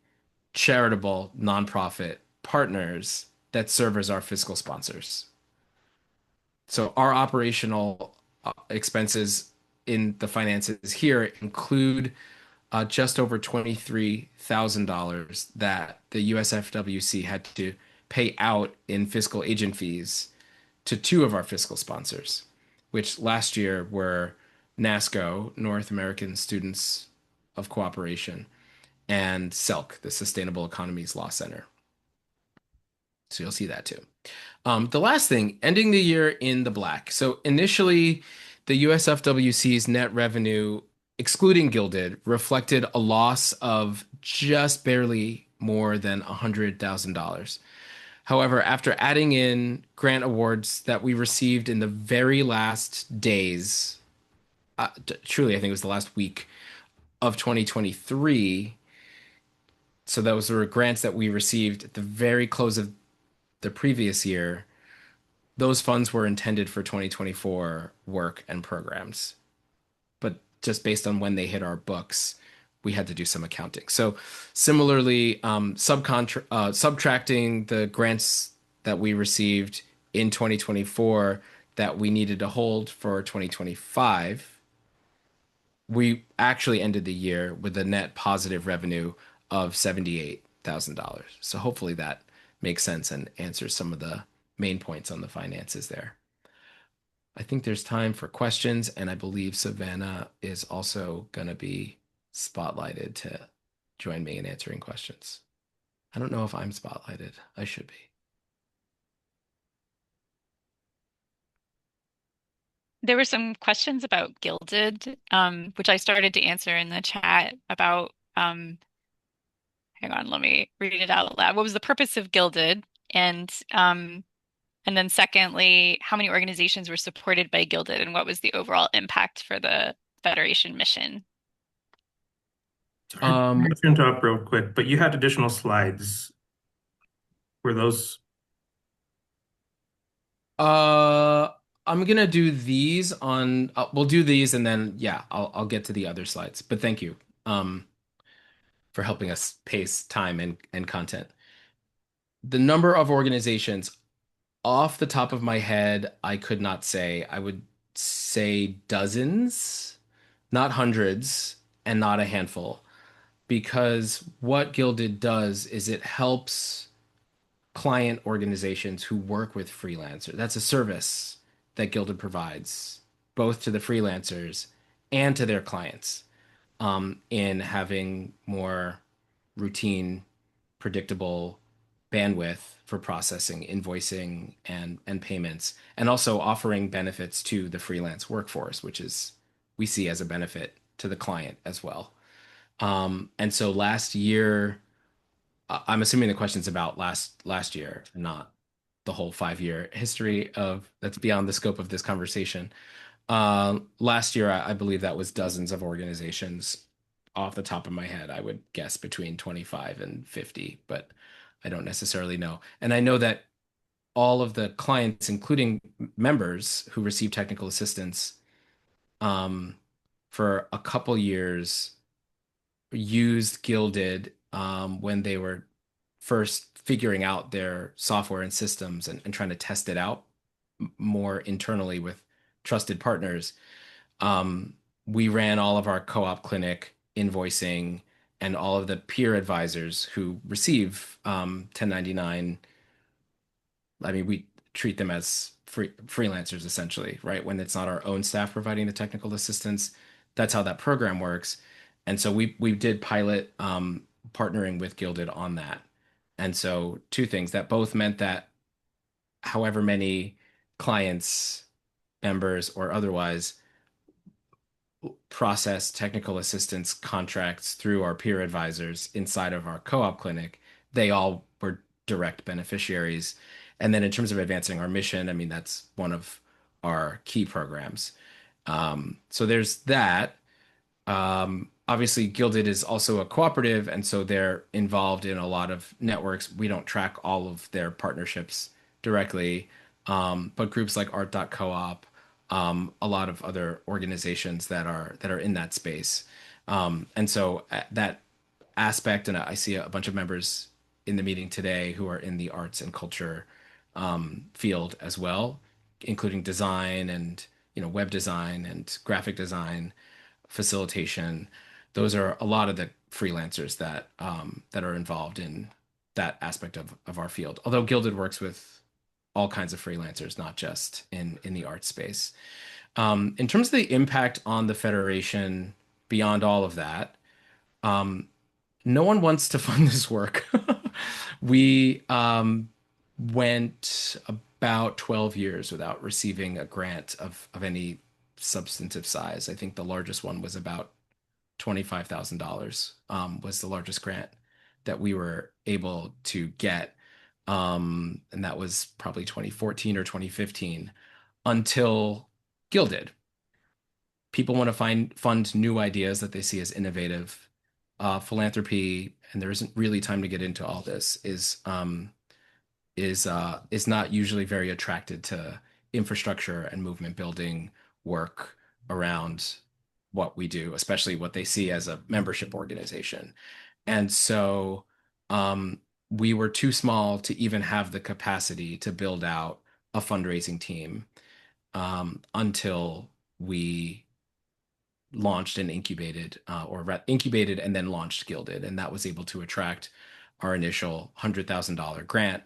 charitable nonprofit partners that serve as our fiscal sponsors. So our operational expenses in the finances here include just over $23,000 that the USFWC had to pay out in fiscal agent fees to 2 of our fiscal sponsors, which last year were NASCO, North American Students of Cooperation, and SELC, the Sustainable Economies Law Center. So you'll see that too. The last thing, ending the year in the black. So initially, the USFWC's net revenue, excluding Gilded, reflected a loss of just barely more than $100,000. However, after adding in grant awards that we received in the very last days, truly, I think it was the last week of 2023. So those were grants that we received at the very close of the previous year. Those funds were intended for 2024 work and programs. But just based on when they hit our books, we had to do some accounting. So similarly, subtracting the grants that we received in 2024 that we needed to hold for 2025, we actually ended the year with a net positive revenue of $78,000. So hopefully that makes sense and answers some of the main points on the finances there. I think there's time for questions, and I believe Savannah is also going to be spotlighted to join me in answering questions. I don't know if I'm spotlighted. I should be. There were some questions about Gilded, which I started to answer in the chat about, hang on, let me read it out loud. What was the purpose of Gilded? And then secondly, how many organizations were supported by Gilded and what was the overall impact for the Federation mission? Sorry, I'm going to interrupt real quick, but you had additional slides. Were those? I'm gonna do these on. We'll do these, and then yeah, I'll get to the other slides. But thank you, for helping us pace time and content. The number of organizations, off the top of my head, I could not say. I would say dozens, not hundreds, and not a handful, because what Gilded does is it helps client organizations who work with freelancers. That's a service that Gilded provides both to the freelancers and to their clients, in having more routine, predictable bandwidth for processing, invoicing, and payments, and also offering benefits to the freelance workforce, which is we see as a benefit to the client as well. And so last year, I'm assuming the question's about last year, not the whole 5-year history of that's beyond the scope of this conversation. Last year, I believe that was dozens of organizations. Off the top of my head, I would guess between 25 and 50, but I don't necessarily know. And I know that all of the clients, including members who receive technical assistance, for a couple years, used Gilded when they were first figuring out their software and systems and trying to test it out more internally with trusted partners. We ran all of our co-op clinic invoicing and all of the peer advisors who receive 1099. I mean, we treat them as freelancers essentially, right? When it's not our own staff providing the technical assistance, that's how that program works. And so we did pilot partnering with Gilded on that. And so two things that both meant that however many clients, members, or otherwise process technical assistance contracts through our peer advisors inside of our co-op clinic, they all were direct beneficiaries. And then in terms of advancing our mission, I mean, that's one of our key programs. So there's that. Obviously, Gilded is also a cooperative, and so they're involved in a lot of networks. We don't track all of their partnerships directly, but groups like Art.coop, a lot of other organizations that are in that space. And so that aspect, and I see a bunch of members in the meeting today who are in the arts and culture field as well, including design and web design and graphic design, facilitation. Those are a lot of the freelancers that are involved in that aspect of our field. Although Gilded works with all kinds of freelancers, not just in the art space. In terms of the impact on the Federation, beyond all of that, No one wants to fund this work. We went about 12 years without receiving a grant of any substantive size. I think the largest one was about $25,000, was the largest grant that we were able to get. And that was probably 2014 or 2015 until Gilded. People want to fund new ideas that they see as innovative. Philanthropy, and there isn't really time to get into all this, is not usually very attracted to infrastructure and movement building work around what we do, especially what they see as a membership organization. And so we were too small to even have the capacity to build out a fundraising team until we launched and incubated, incubated and then launched Gilded. And that was able to attract our initial $100,000 grant,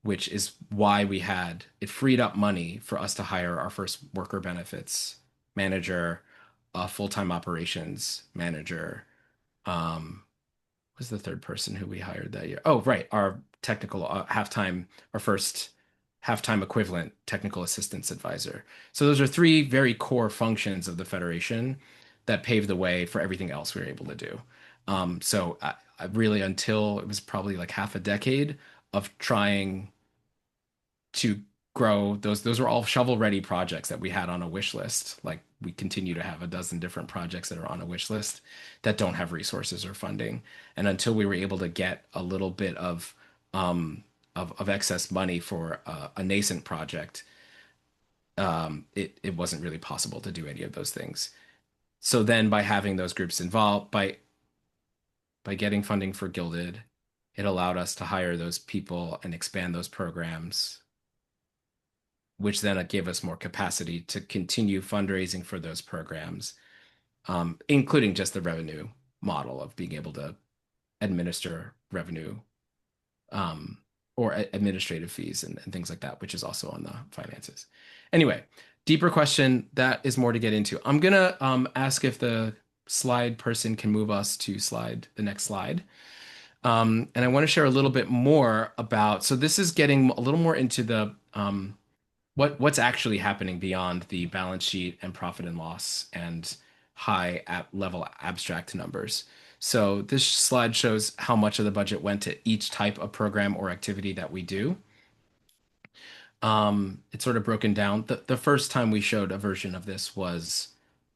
which is why it freed up money for us to hire our first worker benefits manager, a full-time operations manager. Was the third person who we hired that year? Oh, right. Our technical our first halftime equivalent technical assistance advisor. So those are three very core functions of the Federation that paved the way for everything else we were able to do. So I really, until it was probably like half a decade of trying to grow, those were all shovel-ready projects that we had on a wish list. Like we continue to have a dozen different projects that are on a wish list that don't have resources or funding. And until we were able to get a little bit of excess money for a nascent project, it wasn't really possible to do any of those things. So then by having those groups involved, by getting funding for Gilded, it allowed us to hire those people and expand those programs, which then gave us more capacity to continue fundraising for those programs, including just the revenue model of being able to administer revenue or administrative fees and things like that, which is also on the finances. Anyway, deeper question, that is more to get into. I'm going to ask if the slide person can move us to the next slide. And I want to share a little bit more about, so this is getting a little more into the what's actually happening beyond the balance sheet and profit and loss and high level abstract numbers. So this slide shows how much of the budget went to each type of program or activity that we do. It's sort of broken down. The first time we showed a version of this was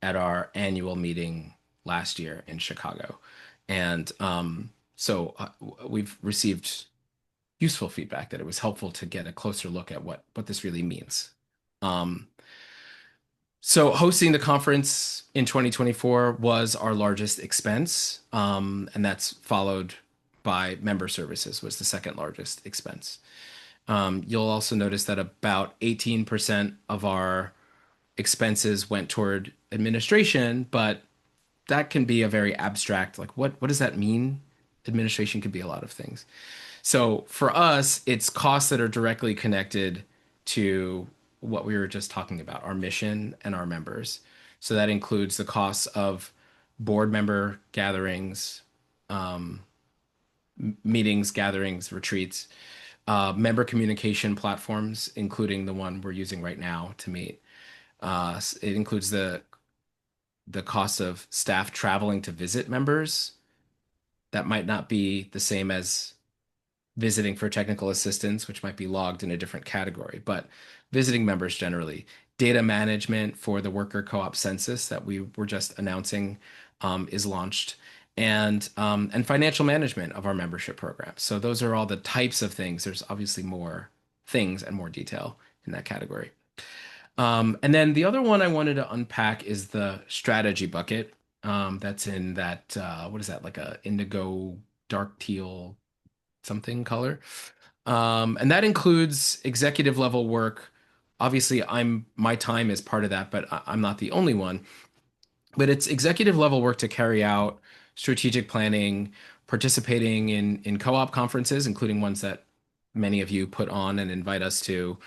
at our annual meeting last year in Chicago. And so we've received useful feedback that it was helpful to get a closer look at what this really means. So hosting the conference in 2024 was our largest expense, and that's followed by member services was the second largest expense. You'll also notice that about 18% of our expenses went toward administration, but that can be a very abstract, like what does that mean? Administration could be a lot of things. So for us, it's costs that are directly connected to what we were just talking about, our mission and our members. So that includes the costs of board member gatherings, meetings, gatherings, retreats, member communication platforms, including the one we're using right now to meet. It includes the cost of staff traveling to visit members. That might not be the same as visiting for technical assistance, which might be logged in a different category, but visiting members generally. Data management for the worker co-op census that we were just announcing is launched, and financial management of our membership program. So those are all the types of things. There's obviously more things and more detail in that category. And then the other one I wanted to unpack is the strategy bucket. That's in that, what is that, like a indigo, dark teal, something color. And that includes executive level work. Obviously, my time is part of that, but I'm not the only one. But it's executive level work to carry out strategic planning, participating in co-op conferences, including ones that many of you put on and invite us to.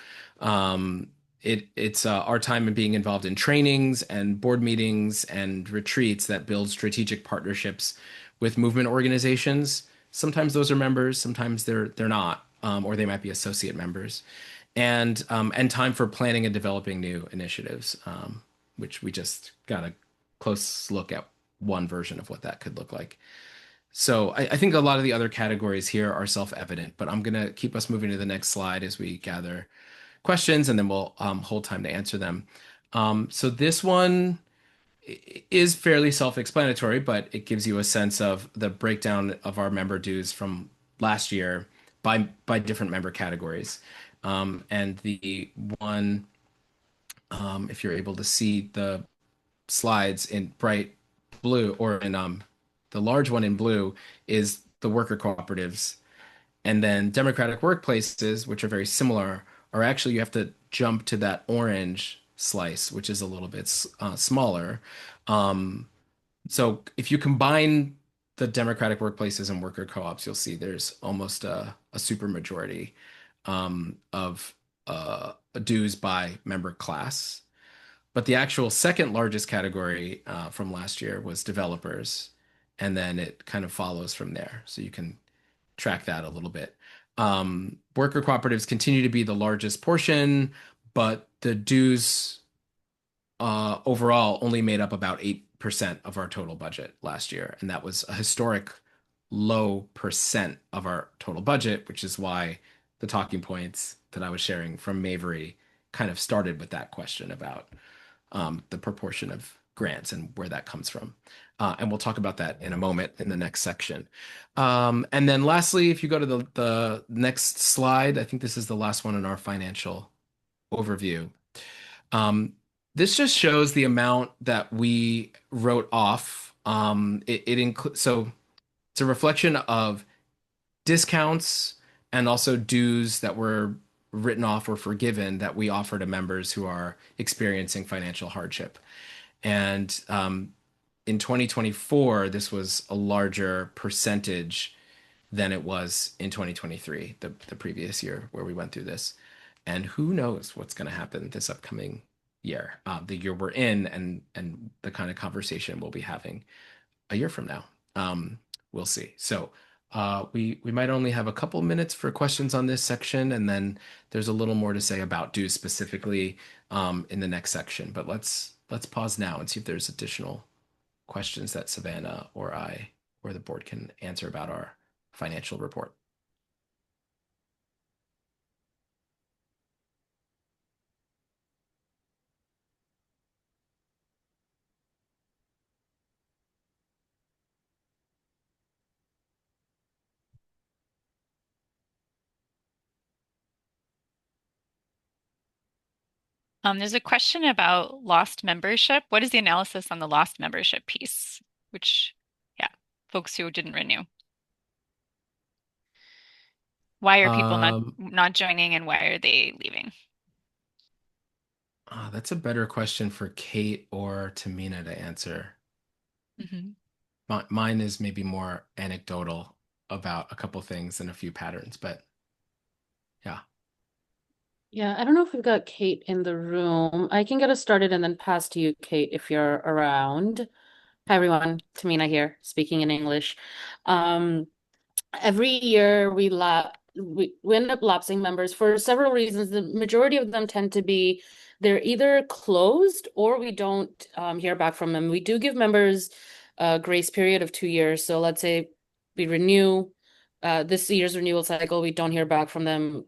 It's our time in being involved in trainings and board meetings and retreats that build strategic partnerships with movement organizations. Sometimes those are members, sometimes they're not, or they might be associate members, and time for planning and developing new initiatives, which we just got a close look at one version of what that could look like. So I think a lot of the other categories here are self-evident, but I'm going to keep us moving to the next slide as we gather questions, and then we'll hold time to answer them. So this one is fairly self-explanatory, but it gives you a sense of the breakdown of our member dues from last year by different member categories. And the one, if you're able to see the slides in bright blue, or in the large one in blue, is the worker cooperatives. And then democratic workplaces, which are very similar, are actually, you have to jump to that orange slice, which is a little bit smaller. So if you combine the democratic workplaces and worker co-ops, you'll see there's almost a super majority of dues by member class. But the actual second largest category from last year was developers, and then it kind of follows from there. So you can track that a little bit. Worker cooperatives continue to be the largest portion, but the dues overall only made up about 8% of our total budget last year. And that was a historic low percent of our total budget, which is why the talking points that I was sharing from Mavery kind of started with that question about the proportion of grants and where that comes from. And we'll talk about that in a moment in the next section. And then lastly, if you go to the next slide, I think this is the last one in our financial overview. This just shows the amount that we wrote off. It includes, so it's a reflection of discounts and also dues that were written off or forgiven that we offer to members who are experiencing financial hardship. And in 2024, this was a larger percentage than it was in 2023, the previous year where we went through this. And who knows what's going to happen this upcoming year, the year we're in, and the kind of conversation we'll be having a year from now. We'll see. So we might only have a couple minutes for questions on this section, and then there's a little more to say about dues specifically in the next section. But let's pause now and see if there's additional questions that Savannah or I or the board can answer about our financial report. There's a question about lost membership. What is the analysis on the lost membership piece? Which, yeah, folks who didn't renew. Why are people not joining, and why are they leaving? That's a better question for Kate or Tamina to answer. Mine is maybe more anecdotal about a couple things and a few patterns, but yeah. Yeah, I don't know if we've got Kate in the room. I can get us started and then pass to you, Kate, if you're around. Hi, everyone. Tamina here, speaking in English. Every year we end up lapsing members for several reasons. The majority of them tend to be they're either closed or we don't hear back from them. We do give members a grace period of 2 years. So let's say we renew this year's renewal cycle, we don't hear back from them.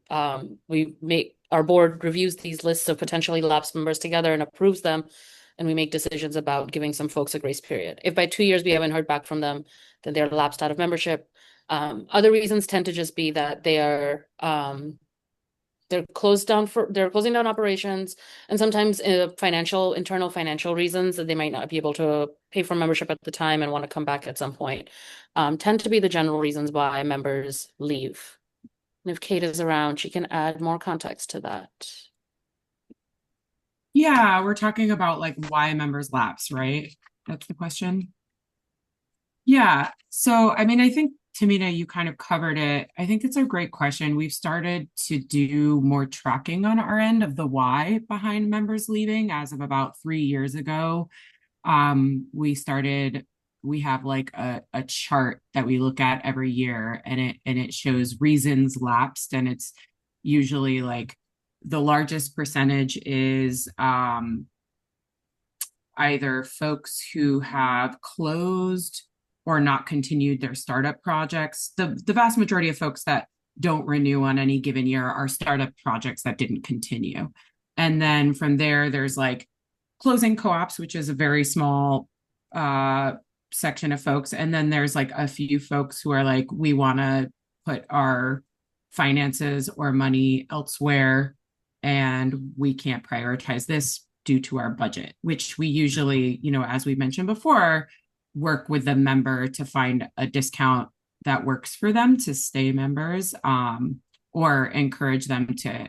Our board reviews these lists of potentially lapsed members together and approves them, and we make decisions about giving some folks a grace period. If by 2 years we haven't heard back from them, then they're lapsed out of membership. Other reasons tend to just be that they're closing down operations, and sometimes internal financial reasons that they might not be able to pay for membership at the time and want to come back at some point. Tend to be the general reasons why members leave. And if Kate is around, she can add more context to that. Yeah, we're talking about like why members lapse, right? That's the question. Yeah. So, I mean, I think, Tamina, you kind of covered it. I think it's a great question. We've started to do more tracking on our end of the why behind members leaving as of about 3 years ago. We started we have like a chart that we look at every year, and it shows reasons lapsed, and it's usually like the largest percentage is either folks who have closed or not continued their startup projects. The vast majority of folks that don't renew on any given year are startup projects that didn't continue. And then from there, there's like closing co-ops, which is a very small section of folks. And then there's like a few folks who are like, we want to put our finances or money elsewhere, and we can't prioritize this due to our budget, which we usually, as we mentioned before, work with the member to find a discount that works for them to stay members, or encourage them to,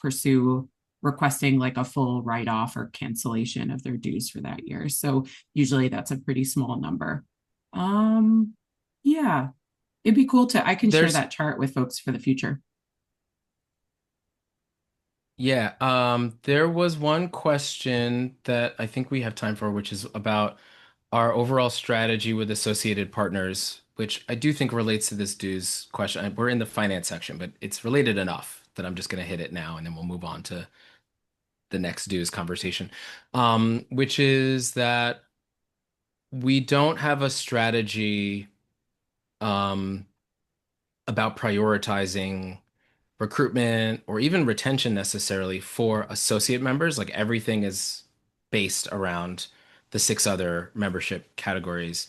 pursue requesting like a full write-off or cancellation of their dues for that year. So usually that's a pretty small number. Yeah, it'd be cool I can share that chart with folks for the future. Yeah, there was one question that I think we have time for, which is about our overall strategy with associated partners, which I do think relates to this dues question. We're in the finance section, but it's related enough that I'm just going to hit it now, and then we'll move on to the next dues conversation, which is that we don't have a strategy about prioritizing recruitment or even retention necessarily for associate members. Like everything is based around the 6 other membership categories.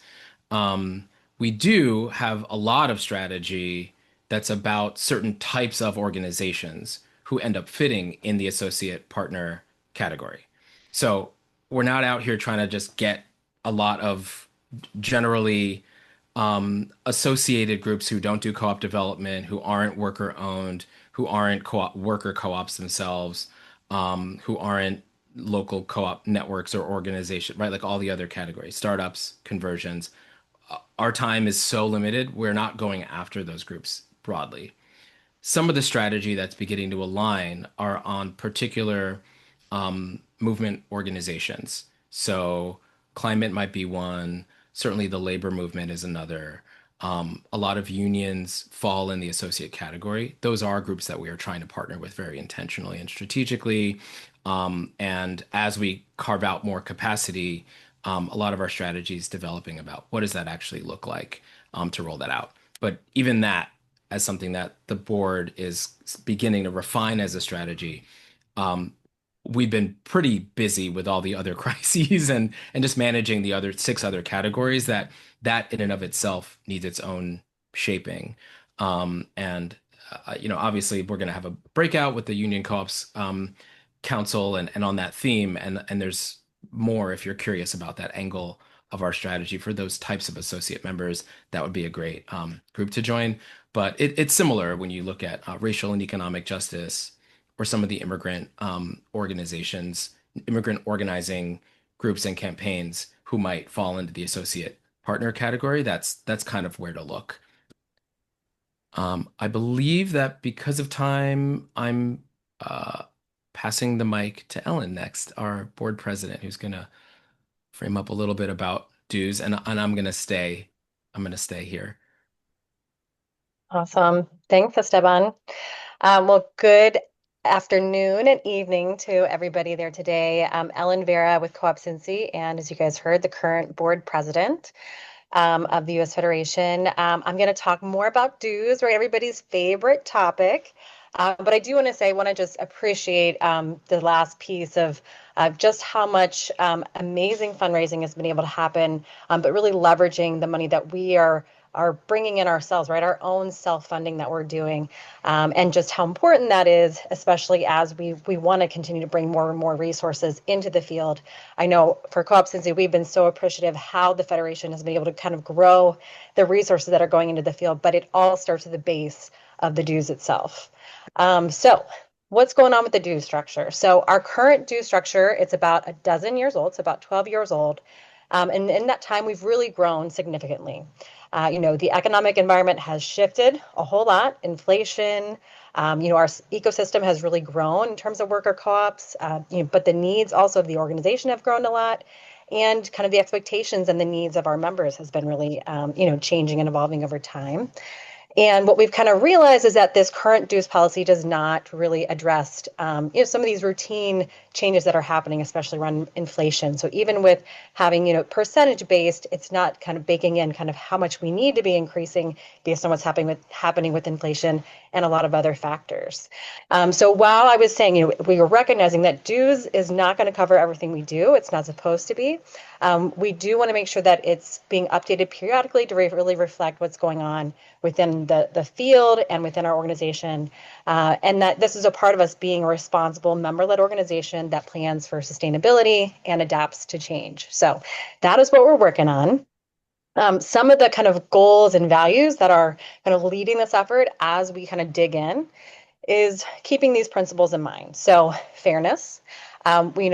We do have a lot of strategy that's about certain types of organizations who end up fitting in the associate partner category. So we're not out here trying to just get a lot of generally associated groups who don't do co-op development, who aren't worker owned, who aren't worker co-ops themselves, who aren't local co-op networks or organizations, right? Like all the other categories, startups, conversions. Our time is so limited, we're not going after those groups broadly. Some of the strategy that's beginning to align are on particular movement organizations. So climate might be one. Certainly the labor movement is another. A lot of unions fall in the associate category. Those are groups that we are trying to partner with very intentionally and strategically. And as we carve out more capacity, a lot of our strategies developing about what does that actually look like to roll that out. But even that, as something that the board is beginning to refine as a strategy, we've been pretty busy with all the other crises and just managing the other 6 other categories that in and of itself needs its own shaping. And obviously we're going to have a breakout with the Union Co-ops Council and on that theme, and there's more if you're curious about that angle of our strategy for those types of associate members. That would be a great group to join. But it's similar when you look at racial and economic justice, or some of the immigrant organizations, immigrant organizing groups and campaigns who might fall into the associate partner category. That's kind of where to look. I believe that because of time, I'm passing the mic to Ellen next, our board president, who's going to frame up a little bit about dues, and I'm going to stay. I'm going to stay here. Awesome. Thanks, Esteban. Well, good afternoon and evening to everybody there today. I'm Ellen Vera with Co-op Cincy, and as you guys heard, the current board president of the U.S. Federation. I'm going to talk more about dues, right? Everybody's favorite topic. But I do want to say, I want to just appreciate the last piece of just how much amazing fundraising has been able to happen, but really leveraging the money that we are bringing in ourselves, right? Our own self-funding that we're doing, and just how important that is, especially as we want to continue to bring more and more resources into the field. I know for Co-op Cincy, we've been so appreciative how the Federation has been able to kind of grow the resources that are going into the field, but it all starts at the base of the dues itself. So what's going on with the due structure? So our current due structure, it's about a dozen years old. It's about 12 years old. And in that time, we've really grown significantly. The economic environment has shifted a whole lot. Inflation, our ecosystem has really grown in terms of worker co-ops, but the needs also of the organization have grown a lot. and kind of the expectations and the needs of our members has been really, changing and evolving over time. And what we've kind of realized is that this current dues policy does not really address, some of these routine changes that are happening, especially around inflation. So even with having, percentage based, it's not kind of baking in kind of how much we need to be increasing based on what's happening with inflation and a lot of other factors. So while I was saying, we were recognizing that dues is not going to cover everything we do, it's not supposed to be. We do want to make sure that it's being updated periodically to really reflect what's going on within the field and within our organization, and that this is a part of us being a responsible member-led organization that plans for sustainability and adapts to change. So that is what we're working on. Some of the kind of goals and values that are kind of leading this effort as we kind of dig in is keeping these principles in mind. So fairness. We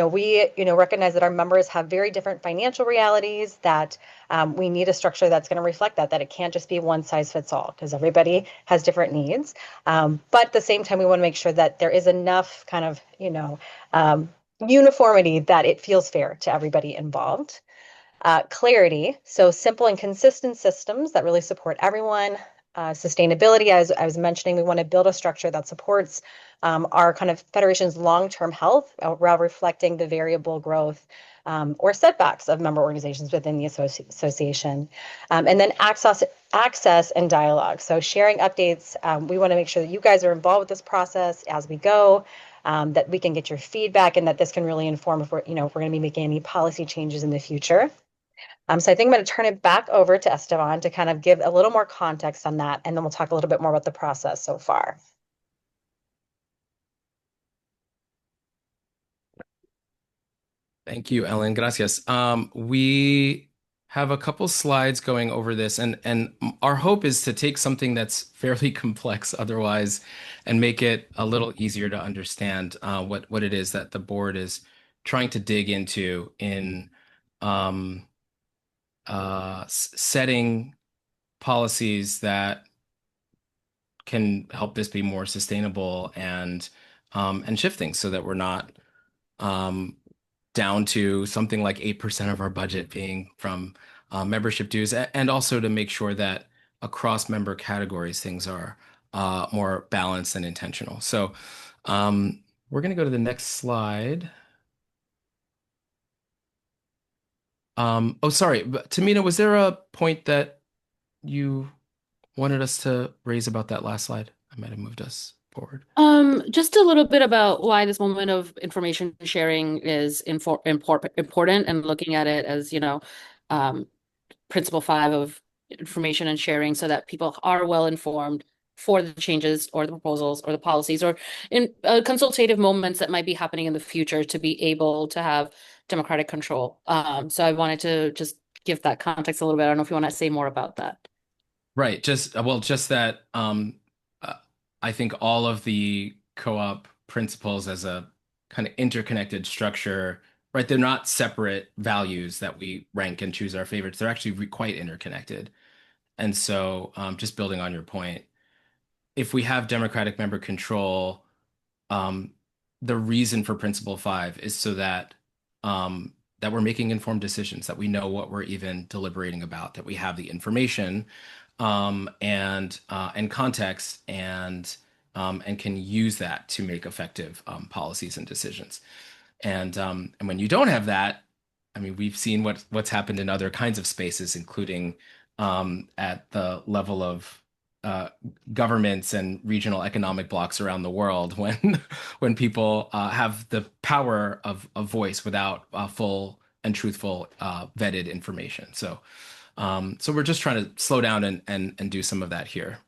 recognize that our members have very different financial realities, that we need a structure that's going to reflect that it can't just be one size fits all because everybody has different needs. But at the same time, we want to make sure that there is enough kind of, uniformity that it feels fair to everybody involved. Clarity, so simple and consistent systems that really support everyone. Sustainability, as I was mentioning, we want to build a structure that supports our kind of federation's long-term health while reflecting the variable growth or setbacks of member organizations within the association. And then access and dialogue. So sharing updates, we want to make sure that you guys are involved with this process as we go, that we can get your feedback, and that this can really inform if we're going to be making any policy changes in the future. So I think I'm going to turn it back over to Esteban to kind of give a little more context on that, and then we'll talk a little bit more about the process so far. Thank you, Ellen. Gracias. We have a couple slides going over this, and our hope is to take something that's fairly complex otherwise and make it a little easier to understand what it is that the board is trying to dig into in setting policies that can help this be more sustainable and shifting so that we're not down to something like 8% of our budget being from membership dues, and also to make sure that across member categories things are more balanced and intentional. So we're going to go to the next slide. Oh, sorry, but Tamina, was there a point that you wanted us to raise about that last slide? I might have moved us forward. Just a little bit about why this moment of information sharing is important, and looking at it as, principle 5 of information and sharing, so that people are well informed for the changes or the proposals or the policies, or in consultative moments that might be happening in the future, to be able to have democratic control. So I wanted to just give that context a little bit. I don't know if you want to say more about that. Right. Just that I think all of the co-op principles as a kind of interconnected structure, right? They're not separate values that we rank and choose our favorites. They're actually quite interconnected. And so just building on your point, if we have democratic member control, the reason for Principle 5 is so that that we're making informed decisions, that we know what we're even deliberating about, that we have the information and context, and can use that to make effective policies and decisions. And when you don't have that, I mean, we've seen what's happened in other kinds of spaces, including at the level of governments and regional economic blocs around the world, when people have the power of a voice without full and truthful vetted information. So we're just trying to slow down and do some of that here.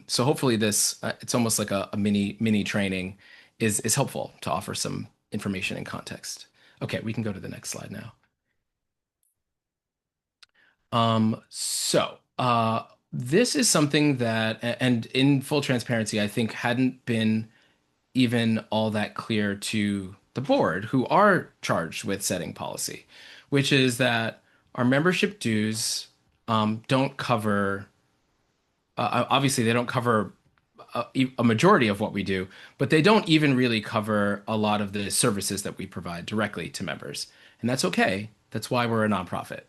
So hopefully this it's almost like a mini training is helpful to offer some information and context. Okay, we can go to the next slide now. This is something that, and in full transparency, I think hadn't been even all that clear to the board, who are charged with setting policy, which is that our membership dues don't cover, obviously they don't cover a majority of what we do, but they don't even really cover a lot of the services that we provide directly to members. And that's okay. That's why we're a nonprofit.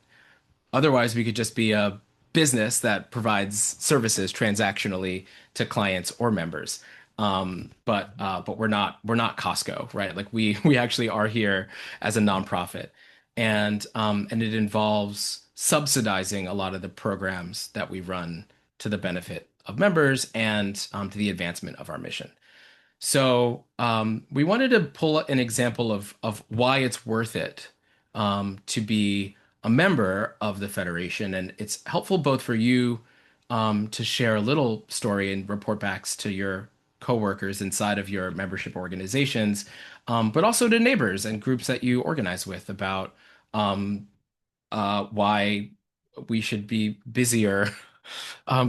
Otherwise, we could just be a business that provides services transactionally to clients or members. But we're not Costco, right? Like we actually are here as a nonprofit, and it involves subsidizing a lot of the programs that we run to the benefit of members and to the advancement of our mission. So we wanted to pull an example of why it's worth it to be a member of the Federation. And it's helpful both for you to share a little story and report backs to your coworkers inside of your membership organizations, but also to neighbors and groups that you organize with about um, why we should be busier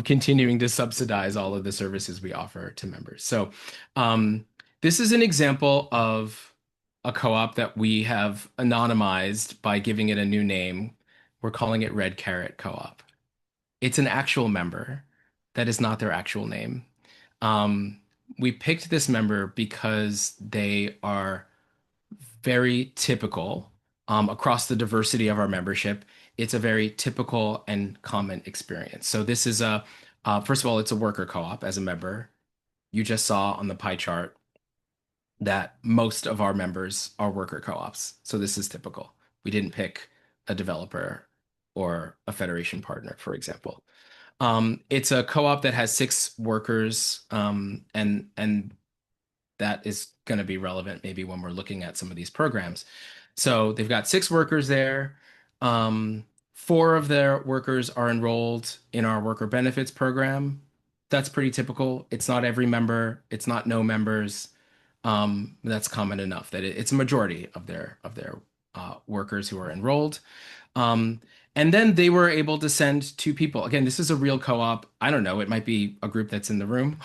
continuing to subsidize all of the services we offer to members. So this is an example of a co-op that we have anonymized by giving it a new name. We're calling it Red Carrot Co-op. It's an actual member. That is not their actual name. We picked this member because they are very typical across the diversity of our membership. It's a very typical and common experience. So this is first of all, it's a worker co-op as a member. You just saw on the pie chart that most of our members are worker co-ops. So this is typical. We didn't pick a developer or a federation partner, for example. It's a co-op that has 6 workers, and that is going to be relevant maybe when we're looking at some of these programs. So they've got 6 workers there. 4 of their workers are enrolled in our worker benefits program. That's pretty typical. It's not every member. It's not no members. That's common enough that it's a majority of their workers who are enrolled. And then they were able to send 2 people. Again, this is a real co-op. I don't know. It might be a group that's in the room.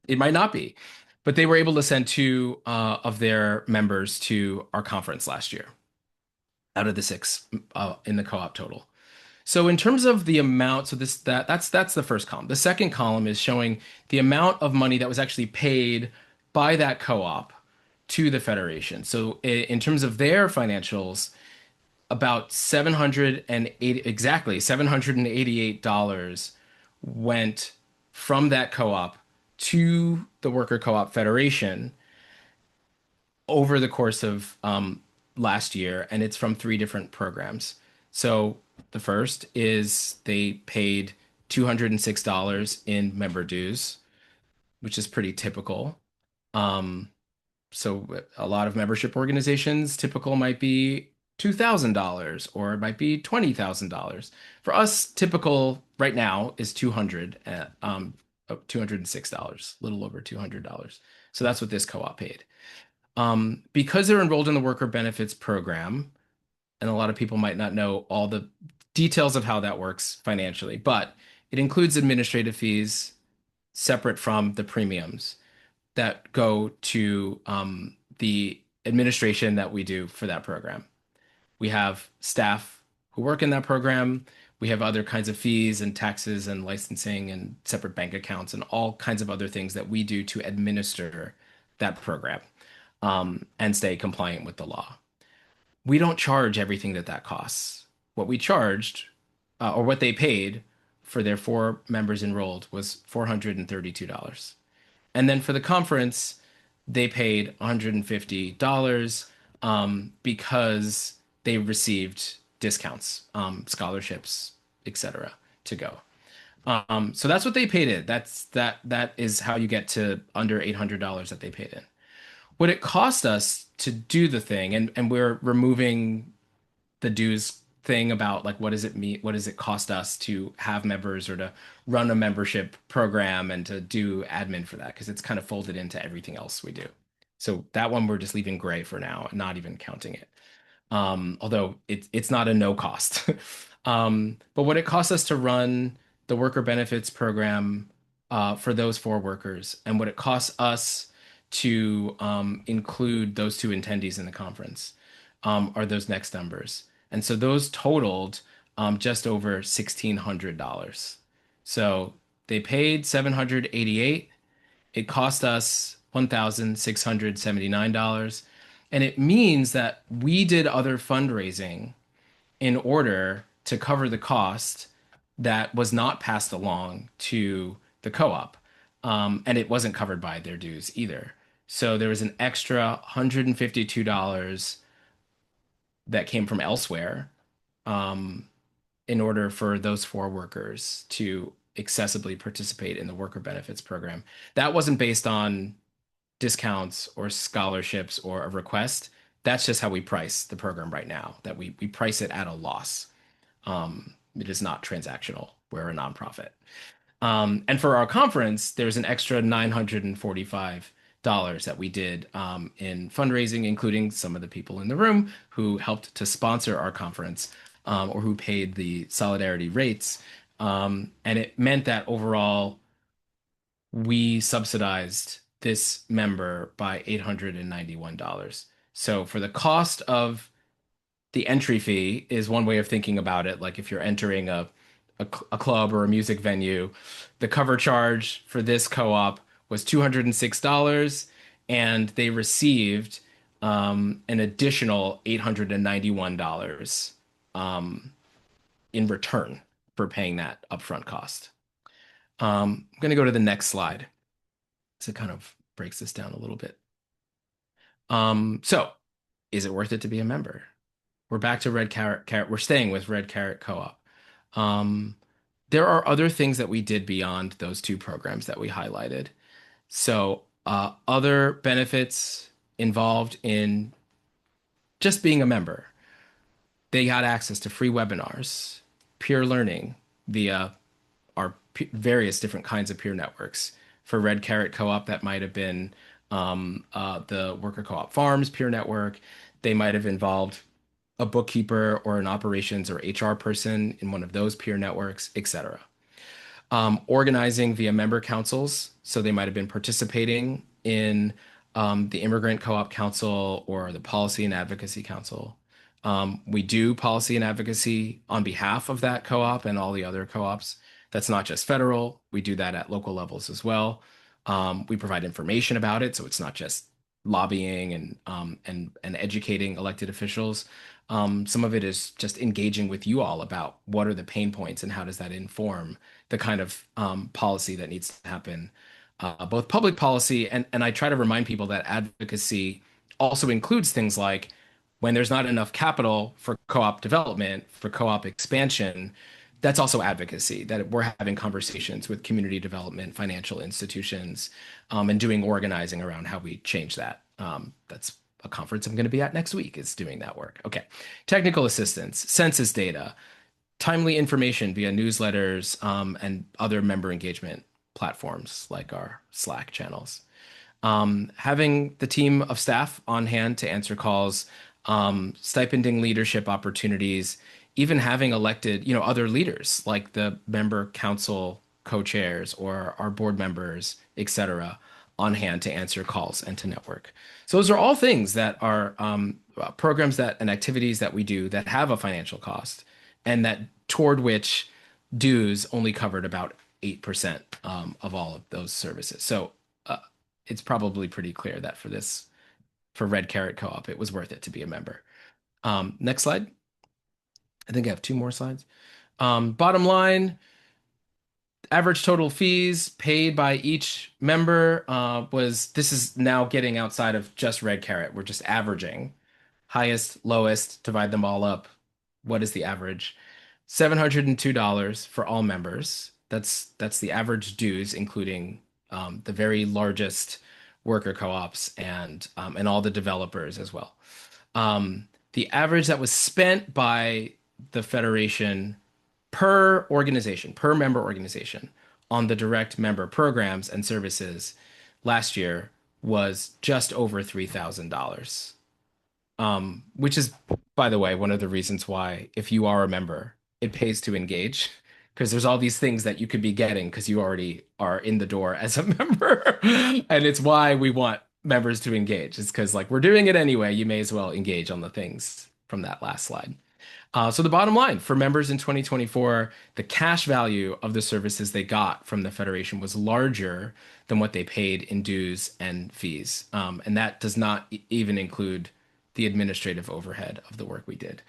It might not be. But they were able to send 2 of their members to our conference last year out of the 6 in the co-op total. So in terms of the amount, so that's the first column. The second column is showing the amount of money that was actually paid by that co-op to the Federation. So in terms of their financials, about $788 went from that co-op to the Worker Co-op Federation over the course of last year, and it's from 3 different programs. So the first is they paid $206 in member dues, which is pretty typical. So a lot of membership organizations, typical might be $2,000 or it might be $20,000. For us, typical right now is $206, a little over $200. So that's what this co-op paid. Because they're enrolled in the worker benefits program, and a lot of people might not know all the details of how that works financially, but it includes administrative fees separate from the premiums that go to the administration that we do for that program. We have staff who work in that program. We have other kinds of fees and taxes and licensing and separate bank accounts and all kinds of other things that we do to administer that program and stay compliant with the law. We don't charge everything that costs. What we charged, or what they paid for their 4 members enrolled, was $432. And then for the conference, they paid $150 because they received discounts, scholarships, etc. to go. So that's what they paid in. That is how you get to under $800 that they paid in. What it cost us to do the thing, and we're removing the dues thing about like what does it mean, what does it cost us to have members or to run a membership program and to do admin for that, because it's kind of folded into everything else we do. So that one we're just leaving gray for now, not even counting it. Although it's not a no cost. But what it costs us to run the worker benefits program for those 4 workers, and what it costs us to include those 2 attendees in the conference are those next numbers. And so those totaled just over $1,600. So they paid $788. It cost us $1,679. And it means that we did other fundraising in order to cover the cost that was not passed along to the co-op. And it wasn't covered by their dues either. So there was an extra $152 that came from elsewhere, um, in order for those four workers to accessibly participate in the worker benefits program. That wasn't based on discounts or scholarships or a request. That's just how we price the program right now, that we price it at a loss. It is not transactional. We're a nonprofit. And for our conference, there's an extra $945 that we did in fundraising, including some of the people in the room who helped to sponsor our conference, or who paid the solidarity rates. And it meant that overall, we subsidized this member by $891. So for the cost of the entry fee is one way of thinking about it. Like if you're entering a club or a music venue, the cover charge for this co-op was $206, and they received an additional $891 in return for paying that upfront cost. I'm going to go to the next slide. So it kind of breaks this down a little bit. So is it worth it to be a member? We're back to Red Carrot. We're staying with Red Carrot Co-op. There are other things that we did beyond those two programs that we highlighted. So other benefits involved in just being a member. They got access to free webinars, peer learning via our various different kinds of peer networks. For Red Carrot Co-op, that might have been the Worker Co-op Farms peer network. They might have involved a bookkeeper or an operations or HR person in one of those peer networks, etc. Organizing via member councils. So they might have been participating in the Immigrant Co-op Council or the Policy and Advocacy Council. We do policy and advocacy on behalf of that co-op and all the other co-ops. That's not just federal. We do that at local levels as well. We provide information about it, so it's not just lobbying and educating elected officials. Some of it is just engaging with you all about what are the pain points and how does that inform the kind of policy that needs to happen, both public policy and I try to remind people that advocacy also includes things like when there's not enough capital for co-op development, for co-op expansion, that's also advocacy, that we're having conversations with community development, financial institutions, and doing organizing around how we change that. That's a conference I'm going to be at next week is doing that work. Okay. Technical assistance, census data, timely information via newsletters, and other member engagement platforms like our Slack channels. Having the team of staff on hand to answer calls, stipending leadership opportunities, even having elected, other leaders like the member council co-chairs or our board members, etc., on hand to answer calls and to network. So those are all things that are programs and activities that we do that have a financial cost, and that toward which dues only covered about 8% of all of those services. So it's probably pretty clear that for Red Carrot Co-op, it was worth it to be a member. Next slide. I think I have two more slides. Bottom line, average total fees paid by each member this is now getting outside of just Red Carrot. We're just averaging highest, lowest, divide them all up. What is the average? $702 for all members. That's the average dues, including the very largest worker co-ops and all the developers as well. The average that was spent by the Federation per organization, per member organization, on the direct member programs and services last year was just over $3,000. Which is, by the way, one of the reasons why, if you are a member, it pays to engage, because there's all these things that you could be getting because you already are in the door as a member. And it's why we want members to engage. It's because, we're doing it anyway. You may as well engage on the things from that last slide. So the bottom line for members in 2024, the cash value of the services they got from the Federation was larger than what they paid in dues and fees. And that does not even include the administrative overhead of the work we did.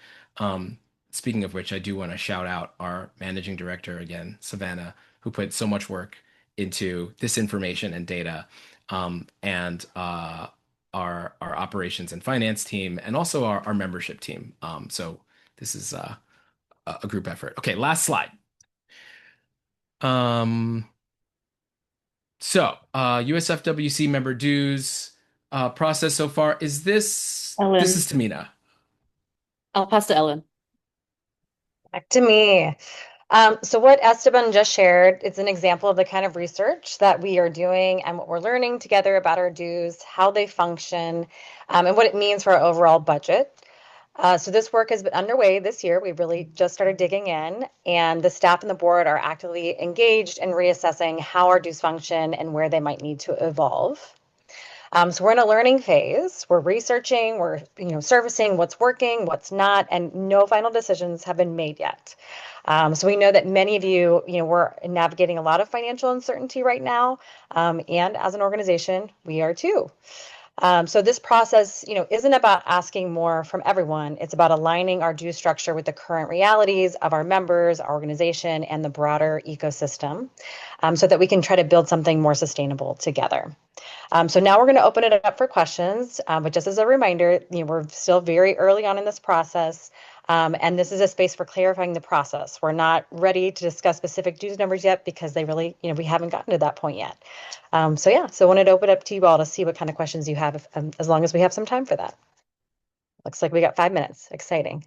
Speaking of which, I do want to shout out our managing director again, Savannah, who put so much work into this information and data, and our operations and finance team, and also our membership team. So this is a group effort. Okay, last slide. Um, USFWC member dues process so far. This Ellen. is Tamina. I'll pass to Ellen. Back to me. So what Esteban just shared, it's an example of the kind of research that we are doing and what we're learning together about our dues, how they function, and what it means for our overall budget. So this work has been underway this year. We really just started digging in, and the staff and the board are actively engaged in reassessing how our dues function and where they might need to evolve. So we're in a learning phase. We're researching, we're servicing what's working, what's not, and no final decisions have been made yet. So we know that many of you, we're navigating a lot of financial uncertainty right now, and as an organization, we are too. So this process, isn't about asking more from everyone. It's about aligning our due structure with the current realities of our members, our organization, and the broader ecosystem, so that we can try to build something more sustainable together. So now we're going to open it up for questions, but just as a reminder, we're still very early on in this process, and this is a space for clarifying the process. We're not ready to discuss specific dues numbers yet because they really, we haven't gotten to that point yet. So I wanted to open it up to you all to see what kind of questions you have, as long as we have some time for that. Looks like we got 5 minutes. Exciting.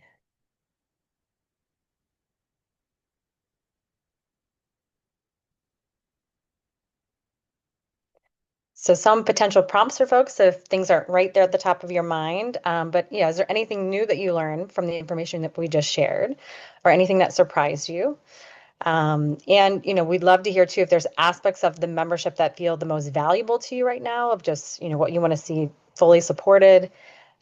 So some potential prompts for folks if things aren't right there at the top of your mind. But is there anything new that you learned from the information that we just shared, or anything that surprised you? And we'd love to hear too if there's aspects of the membership that feel the most valuable to you right now, of just what you want to see fully supported.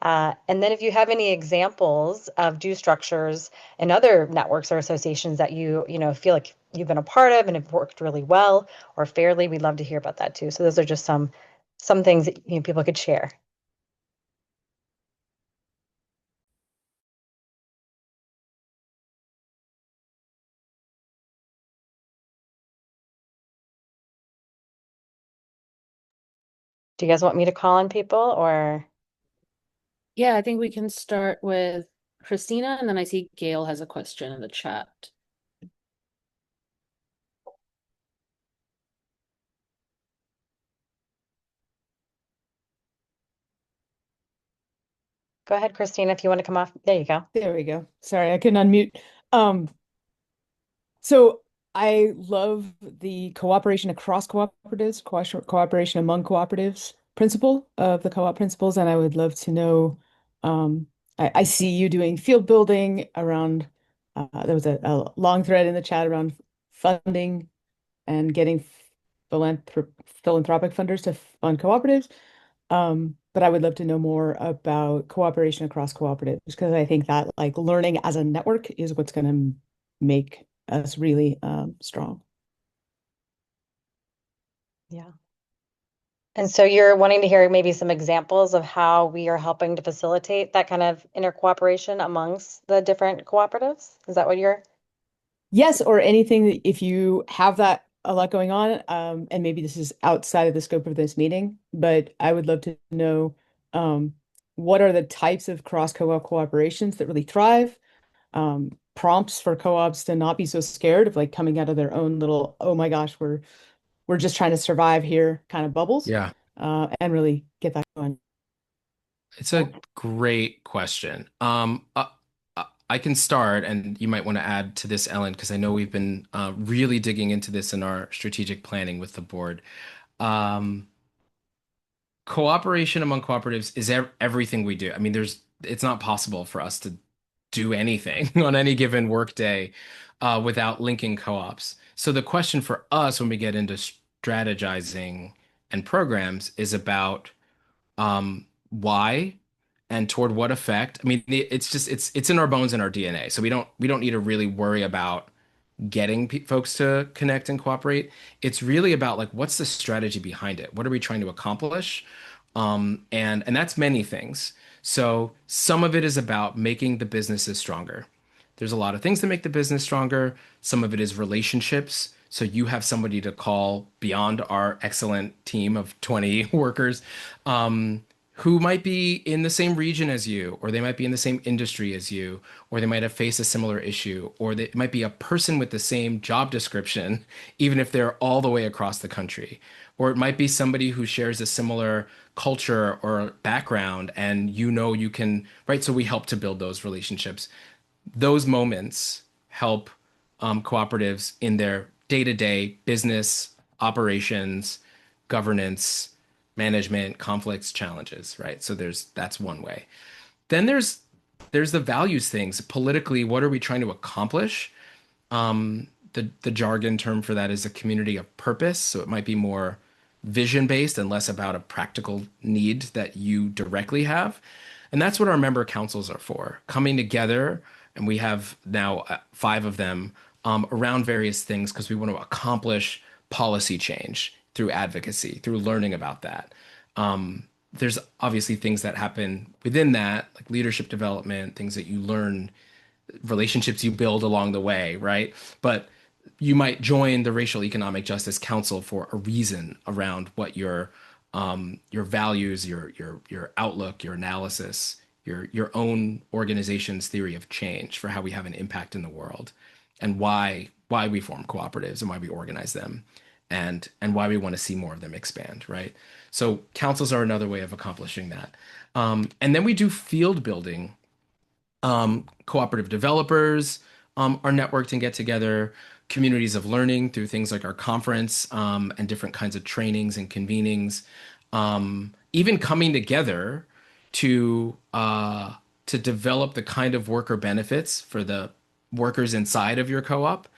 And then if you have any examples of due structures and other networks or associations that you feel like you've been a part of and have worked really well or fairly, we'd love to hear about that too. So those are just some things that people could share. Do you guys want me to call on people, or? Yeah, I think we can start with Christina, and then I see Gail has a question in the chat. Go ahead, Christina, if you want to come off. There you go. There we go. Sorry, I couldn't unmute. So I love the cooperation across cooperatives, cooperation among cooperatives principle of the co-op principles, and I would love to know, I see you doing field building around, there was a long thread in the chat around funding and getting philanthropic funders to fund cooperatives. But I would love to know more about cooperation across cooperatives, because I think that learning as a network is what's going to make us really strong. Yeah. And so you're wanting to hear maybe some examples of how we are helping to facilitate that kind of intercooperation amongst the different cooperatives? Is that what you're? Yes, or anything that if you have that a lot going on, and maybe this is outside of the scope of this meeting, but I would love to know what are the types of cross co-op cooperations that really thrive, prompts for co-ops to not be so scared of coming out of their own little, oh my gosh, we're just trying to survive here kind of bubbles. Yeah. And really get that going. It's a great question. I can start, and you might want to add to this, Ellen, because I know we've been really digging into this in our strategic planning with the board. Cooperation among cooperatives is everything we do. I mean, it's not possible for us to do anything on any given workday without linking co-ops. So the question for us when we get into strategizing and programs is about why and toward what effect. I mean, it's in our bones and our DNA. So we don't need to really worry about getting folks to connect and cooperate. It's really about what's the strategy behind it? What are we trying to accomplish? And that's many things. So some of it is about making the businesses stronger. There's a lot of things that make the business stronger. Some of it is relationships. So you have somebody to call beyond our excellent team of 20 workers, who might be in the same region as you, or they might be in the same industry as you, or they might have faced a similar issue, or they might be a person with the same job description, even if they're all the way across the country. Or it might be somebody who shares a similar culture or background, and you can, right? So we help to build those relationships. Those moments help cooperatives in their day-to-day business operations, governance, management, conflicts, challenges, right? So that's one way. Then there's the values things. Politically, what are we trying to accomplish? The jargon term for that is a community of purpose. So it might be more vision based and less about a practical need that you directly have. And that's what our member councils are for, coming together. And we have now five of them around various things because we want to accomplish policy change through advocacy, through learning about that. There's obviously things that happen within that, like leadership development, things that you learn, relationships you build along the way, right? But you might join the Racial Economic Justice Council for a reason around what your values, your outlook, your analysis, your own organization's theory of change for how we have an impact in the world, and why we form cooperatives and why we organize them, and why we want to see more of them expand, right? So councils are another way of accomplishing that. And then we do field building. Cooperative developers are networked and get together, communities of learning through things like our conference, and different kinds of trainings and convenings, even coming together to develop the kind of worker benefits for the workers inside of your co-op.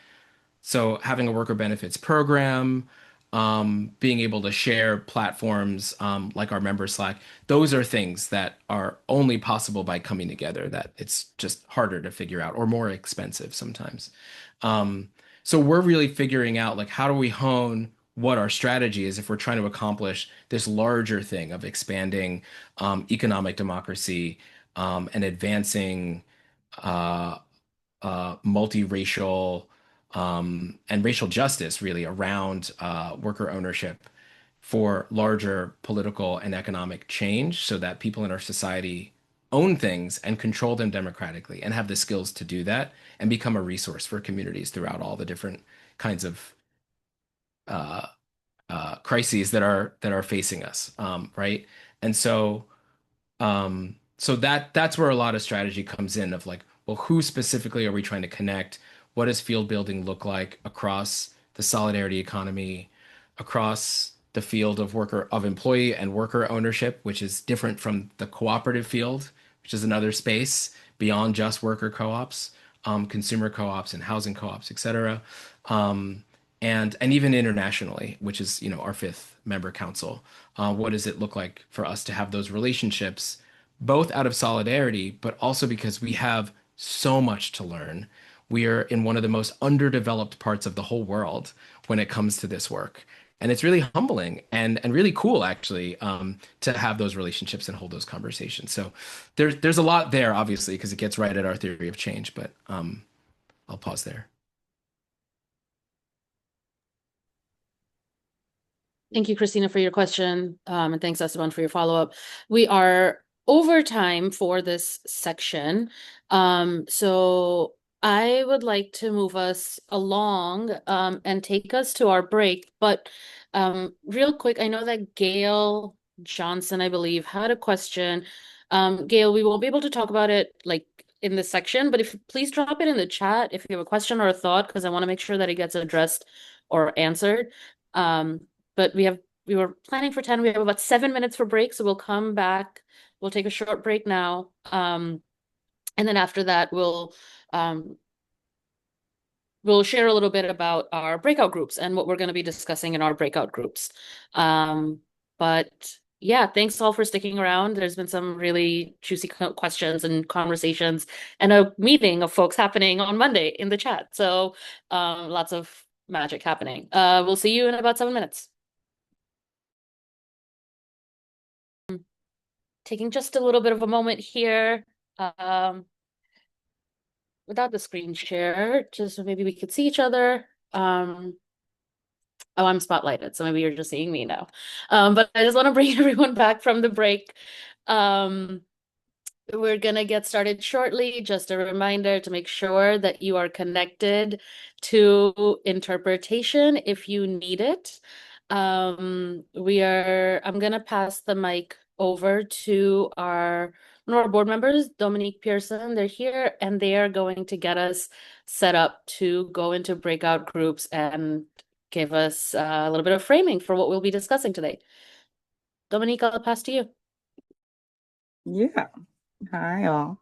So having a worker benefits program, being able to share platforms like our member Slack, those are things that are only possible by coming together, that it's just harder to figure out or more expensive sometimes. So we're really figuring out, like, how do we hone what our strategy is if we're trying to accomplish this larger thing of expanding economic democracy, and advancing uh, multiracial and racial justice, really, around worker ownership for larger political and economic change so that people in our society own things and control them democratically and have the skills to do that and become a resource for communities throughout all the different kinds of uh, crises that are facing us, right? And so that's where a lot of strategy comes in of like, well, who specifically are we trying to connect? What does field building look like across the solidarity economy, across the field of employee and worker ownership, which is different from the cooperative field, which is another space beyond just worker co-ops, consumer co-ops and housing co-ops, et cetera. And even internationally, which is, our fifth member council. What does it look like for us to have those relationships, both out of solidarity, but also because we have so much to learn. We are in one of the most underdeveloped parts of the whole world when it comes to this work. And it's really humbling and really cool, actually, to have those relationships and hold those conversations. So there's a lot there, obviously, because it gets right at our theory of change. But I'll pause there. Thank you, Christina, for your question. And thanks, Esteban, for your follow-up. We are over time for this section. So I would like to move us along and take us to our break. But real quick, I know that Gail Johnson, I believe, had a question. Gail, we won't be able to talk about it like in this section, but if please drop it in the chat if you have a question or a thought, because I want to make sure that it gets addressed or answered. But we were planning for 10. We have about 7 minutes for break, so we'll come back. We'll take a short break now. And then after that, we'll share a little bit about our breakout groups and what we're going to be discussing in our breakout groups. But yeah, thanks all for sticking around. There's been some really juicy questions and conversations and a meeting of folks happening on Monday in the chat. So lots of magic happening. We'll see you in about 7 minutes. taking just a little bit of a moment here, without the screen share, just so maybe we could see each other. Oh, I'm spotlighted, so maybe you're just seeing me now. But I just want to bring everyone back from the break. We're gonna get started shortly. Just a reminder to make sure that you are connected to interpretation if you need it. I'm gonna pass the mic over to one of our board members, Dominique Pearson. They're here and they are going to get us set up to go into breakout groups and give us a little bit of framing for what we'll be discussing today. Dominique, I'll pass to you. Yeah. Hi, all.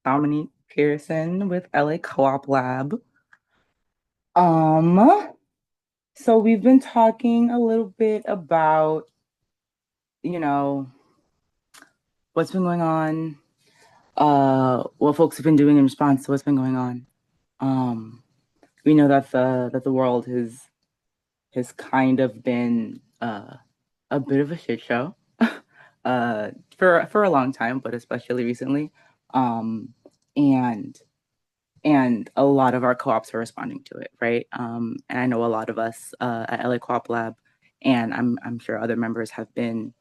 Dominique Pearson with LA Co-op Lab. So we've been talking a little bit about, what's been going on, what folks have been doing in response to what's been going on. We know that the world has kind of been a bit of a shit show for a long time, but especially recently. And a lot of our co-ops are responding to it, right? And I know a lot of us at LA Co-op Lab, and I'm sure other members have been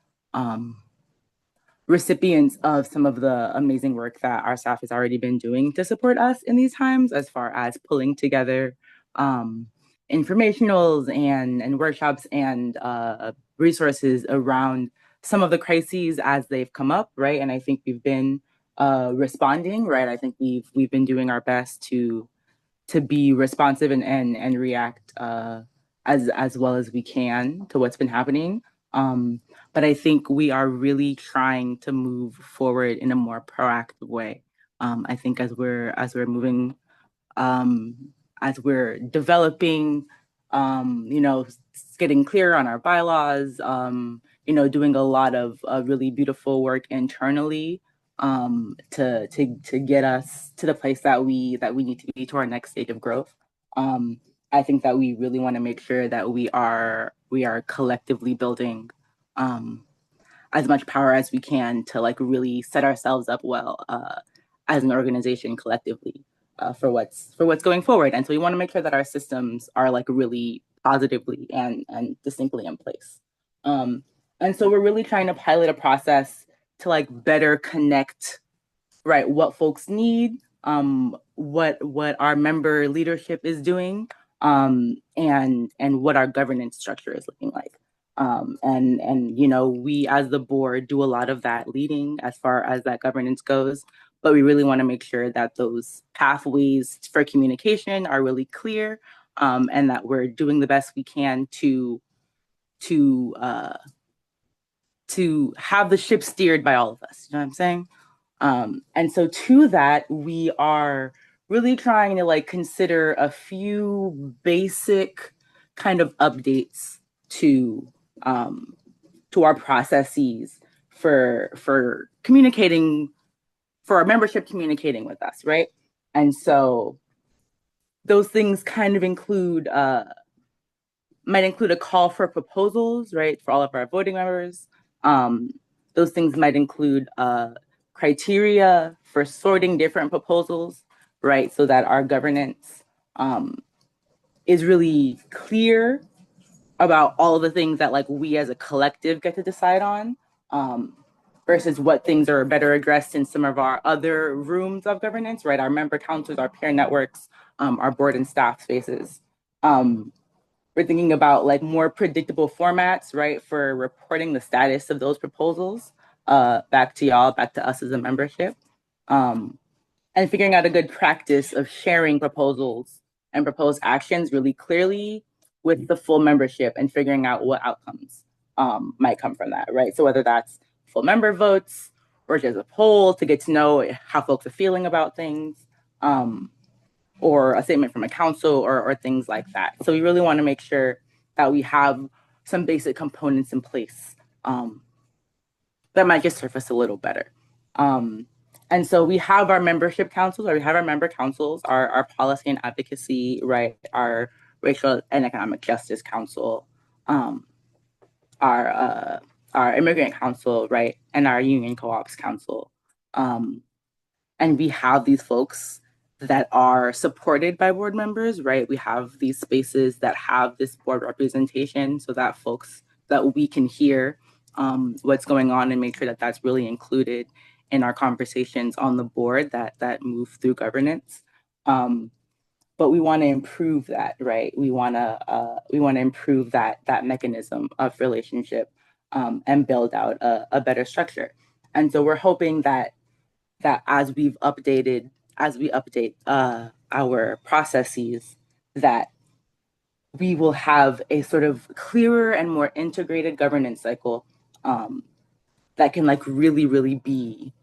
recipients of some of the amazing work that our staff has already been doing to support us in these times, as far as pulling together informationals and workshops and resources around some of the crises as they've come up, right? And I think we've been responding, right? I think we've been doing our best to be responsive and react as well as we can to what's been happening. But I think we are really trying to move forward in a more proactive way. I think as we're moving, as we're developing, getting clear on our bylaws, doing a lot of really beautiful work internally to get us to the place that we need to be to our next stage of growth. I think that we really want to make sure that we are collectively building as much power as we can to really set ourselves up well as an organization collectively for what's going forward. And so we want to make sure that our systems are really positively and distinctly in place. And so we're really trying to pilot a process to better connect, right, what folks need, what our member leadership is doing, and what our governance structure is looking like. And we as the board do a lot of that leading as far as that governance goes, but we really want to make sure that those pathways for communication are really clear, and that we're doing the best we can to have the ship steered by all of us. You know what I'm saying? And so to that, we are really trying to consider a few basic kind of updates to our processes for communicating, for our membership communicating with us, right? And so those things kind of might include a call for proposals, right, for all of our voting members. Those things might include criteria for sorting different proposals, right, so that our governance is really clear about all of the things that we as a collective get to decide on, versus what things are better addressed in some of our other rooms of governance, right, our member councils, our peer networks, our board and staff spaces. We're thinking about more predictable formats, right, for reporting the status of those proposals back to y'all, back to us as a membership, and figuring out a good practice of sharing proposals and proposed actions really clearly with the full membership and figuring out what outcomes might come from that, right? So whether that's full member votes or just a poll to get to know how folks are feeling about things, or a statement from a council or things like that. So we really want to make sure that we have some basic components in place that might just surface a little better. And so we have our membership councils, or we have our member councils, our policy and advocacy, right, our racial and economic justice council, our our Immigrant Council, right, and our Union Co-ops Council. And we have these folks that are supported by board members, right? We have these spaces that have this board representation so that folks that we can hear what's going on and make sure that that's really included in our conversations on the board that move through governance. But we want to improve that, right? We want to improve that mechanism of relationship and build out a better structure. And so we're hoping that as we update our processes, that we will have a sort of clearer and more integrated governance cycle that can like really be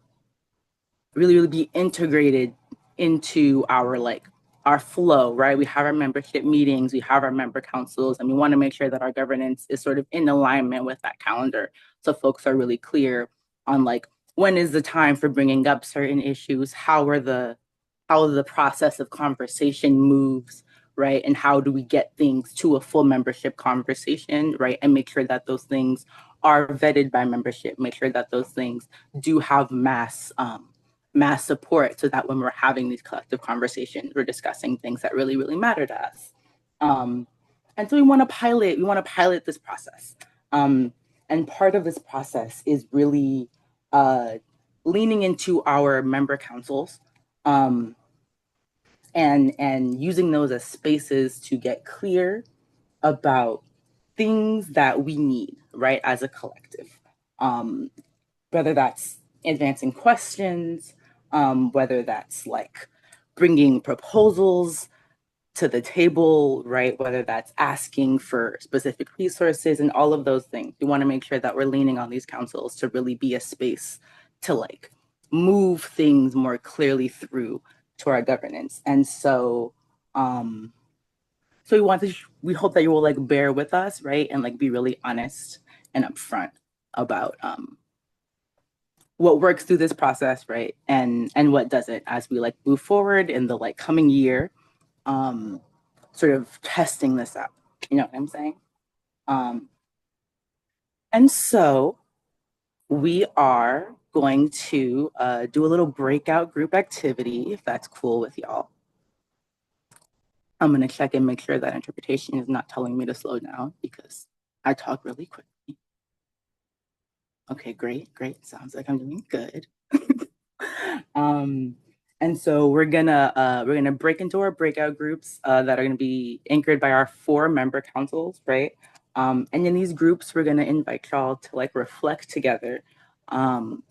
integrated into our flow, right? We have our membership meetings, we have our member councils, and we want to make sure that our governance is sort of in alignment with that calendar. So folks are really clear on like, when is the time for bringing up certain issues? How the process of conversation moves, right? And how do we get things to a full membership conversation, right? And make sure that those things are vetted by membership, make sure that those things do have mass support so that when we're having these collective conversations, we're discussing things that really matter to us. And so we want to pilot this process. And part of this process is really leaning into our member councils and using those as spaces to get clear about things that we need, right, as a collective. Whether that's advancing questions, whether that's like bringing proposals to the table, right? Whether that's asking for specific resources and all of those things. We want to make sure that we're leaning on these councils to really be a space to like move things more clearly through to our governance. And so, we hope that you will like bear with us, right? And like be really honest and upfront about what works through this process, right? And what doesn't as we like move forward in the like coming year, sort of testing this out. You know what I'm saying? And so we are going to do a little breakout group activity, if that's cool with y'all. I'm gonna check and make sure that interpretation is not telling me to slow down because I talk really quickly. Okay, great. Sounds like I'm doing good. And so we're gonna break into our breakout groups that are gonna be anchored by our 4 member councils, right? And in these groups, we're gonna invite y'all to like reflect together on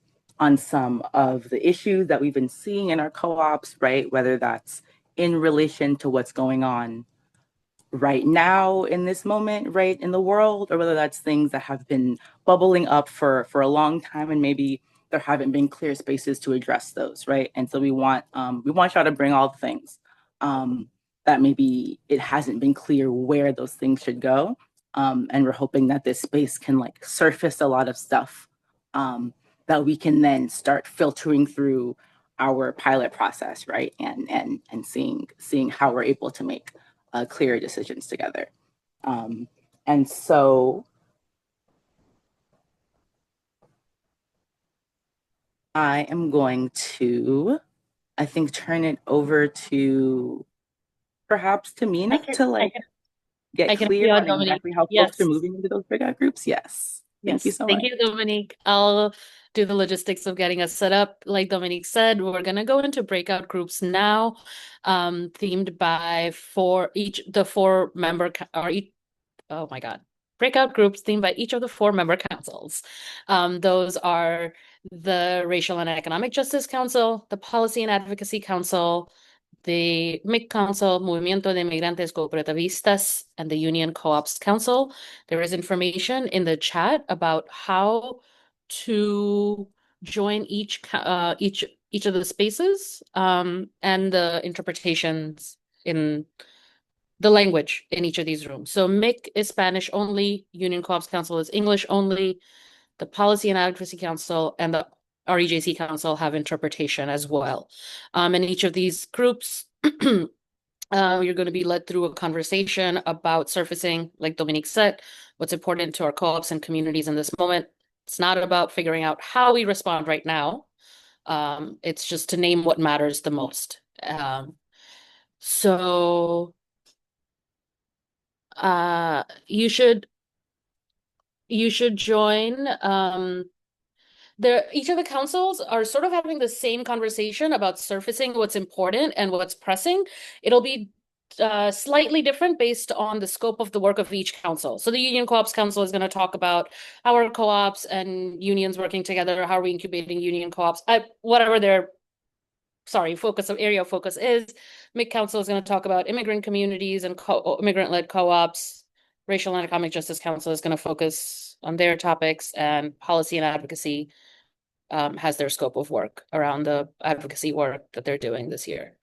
some of the issues that we've been seeing in our co-ops, right? Whether that's in relation to what's going on right now in this moment, right, in the world, or whether that's things that have been bubbling up for a long time and maybe there haven't been clear spaces to address those, right? And so we want y'all to bring all the things that maybe it hasn't been clear where those things should go. And we're hoping that this space can like surface a lot of stuff that we can then start filtering through our pilot process, right? And seeing how we're able to make clearer decisions together. And so I am going to, I think, turn it over to perhaps Tamina to get clear on exactly how folks are moving into those breakout groups. Yes. Thank you so much. Thank you, Dominique. I'll do the logistics of getting us set up. Like Dominique said, we're going to go into breakout groups now, themed by breakout groups themed by each of the 4 member councils. Those are the Racial and Economic Justice Council, the Policy and Advocacy Council, the MIC Council, Movimiento de Migrantes Cooperativistas, and the Union Co-ops Council. There is information in the chat about how to join each of the spaces and the interpretations in the language in each of these rooms. So MIC is Spanish only, Union Co-ops Council is English only, the Policy and Advocacy Council and the REJC Council have interpretation as well. In each of these groups, you're going to be led through a conversation about surfacing, like Dominique said, what's important to our co-ops and communities in this moment, It's not about figuring out how we respond right now. It's just to name what matters the most. So you should join. Each of the councils are sort of having the same conversation about surfacing what's important and what's pressing. It'll be slightly different based on the scope of the work of each council. So the Union Co-ops Council is going to talk about how are co-ops and unions working together, how are we incubating union co-ops, whatever their area of focus is. MIC Council is going to talk about immigrant communities and immigrant-led co-ops. Racial and Economic Justice Council is going to focus on their topics, and policy and advocacy has their scope of work around the advocacy work that they're doing this year.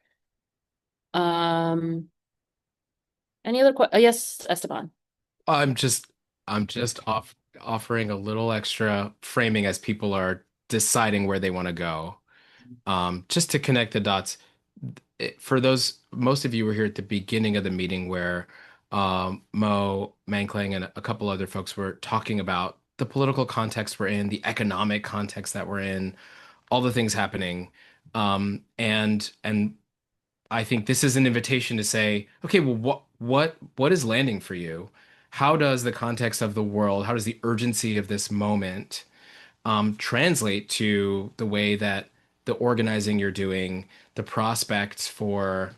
Any other questions? Yes, Esteban. I'm just offering a little extra framing as people are deciding where they want to go. Just to connect the dots. For those, most of you were here at the beginning of the meeting where Mo, Mankling, and a couple other folks were talking about the political context we're in, the economic context that we're in, all the things happening. And I think this is an invitation to say, okay, well, what is landing for you? How does the context of the world, how does the urgency of this moment translate to the way that the organizing you're doing, the prospects for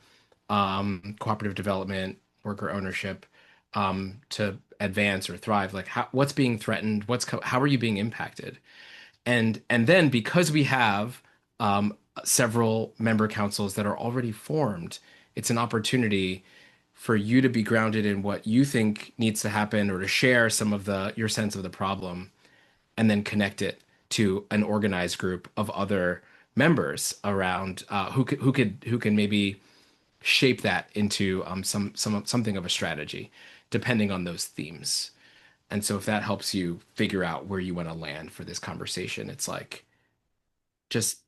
cooperative development, worker ownership, to advance or thrive? Like, what's being threatened? How are you being impacted? And then because we have several member councils that are already formed, it's an opportunity for you to be grounded in what you think needs to happen, or to share some of your sense of the problem, and then connect it to an organized group of other members around who can maybe shape that into something of a strategy, depending on those themes. And so if that helps you figure out where you want to land for this conversation, it's like just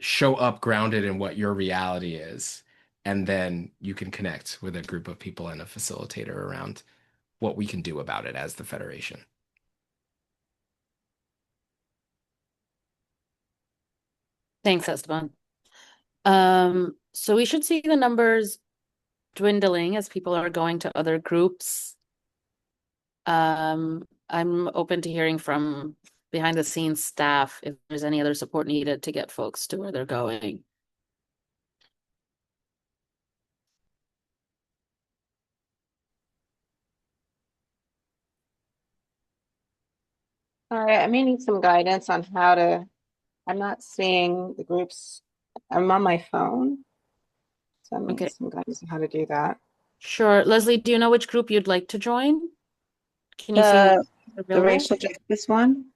show up grounded in what your reality is, and then you can connect with a group of people and a facilitator around what we can do about it as the Federation. Thanks, Esteban. So we should see the numbers dwindling as people are going to other groups. I'm open to hearing from behind the scenes staff if there's any other support needed to get folks to where they're going. All right, I may need some guidance on how to, I'm not seeing the groups. I'm on my phone, so I need some guidance on how to do that. Sure. Leslie, do you know which group you'd like to join? Can you see the racial justice one?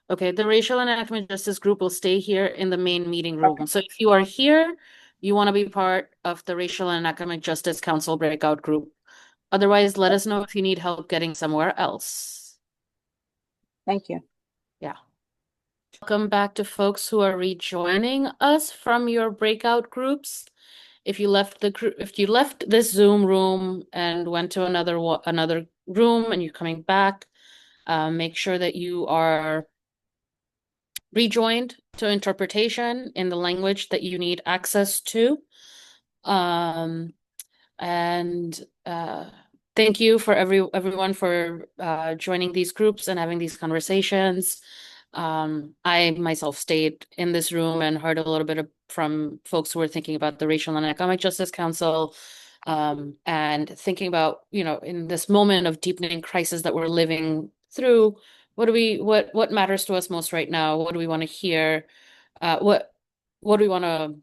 Okay, the Racial and Economic Justice group will stay here in the main meeting room. Okay. So if you are here, you want to be part of the Racial and Economic Justice Council breakout group. Otherwise, let us know if you need help getting somewhere else. Thank you. Yeah. Welcome back to folks who are rejoining us from your breakout groups. If you left this Zoom room and went to another room and you're coming back, make sure that you are rejoined to interpretation in the language that you need access to. And thank you for everyone for joining these groups and having these conversations. I myself stayed in this room and heard a little bit from folks who were thinking about the Racial and Economic Justice Council, and thinking about, in this moment of deepening crisis that we're living through, what matters to us most right now? What do we want to hear? What do we want to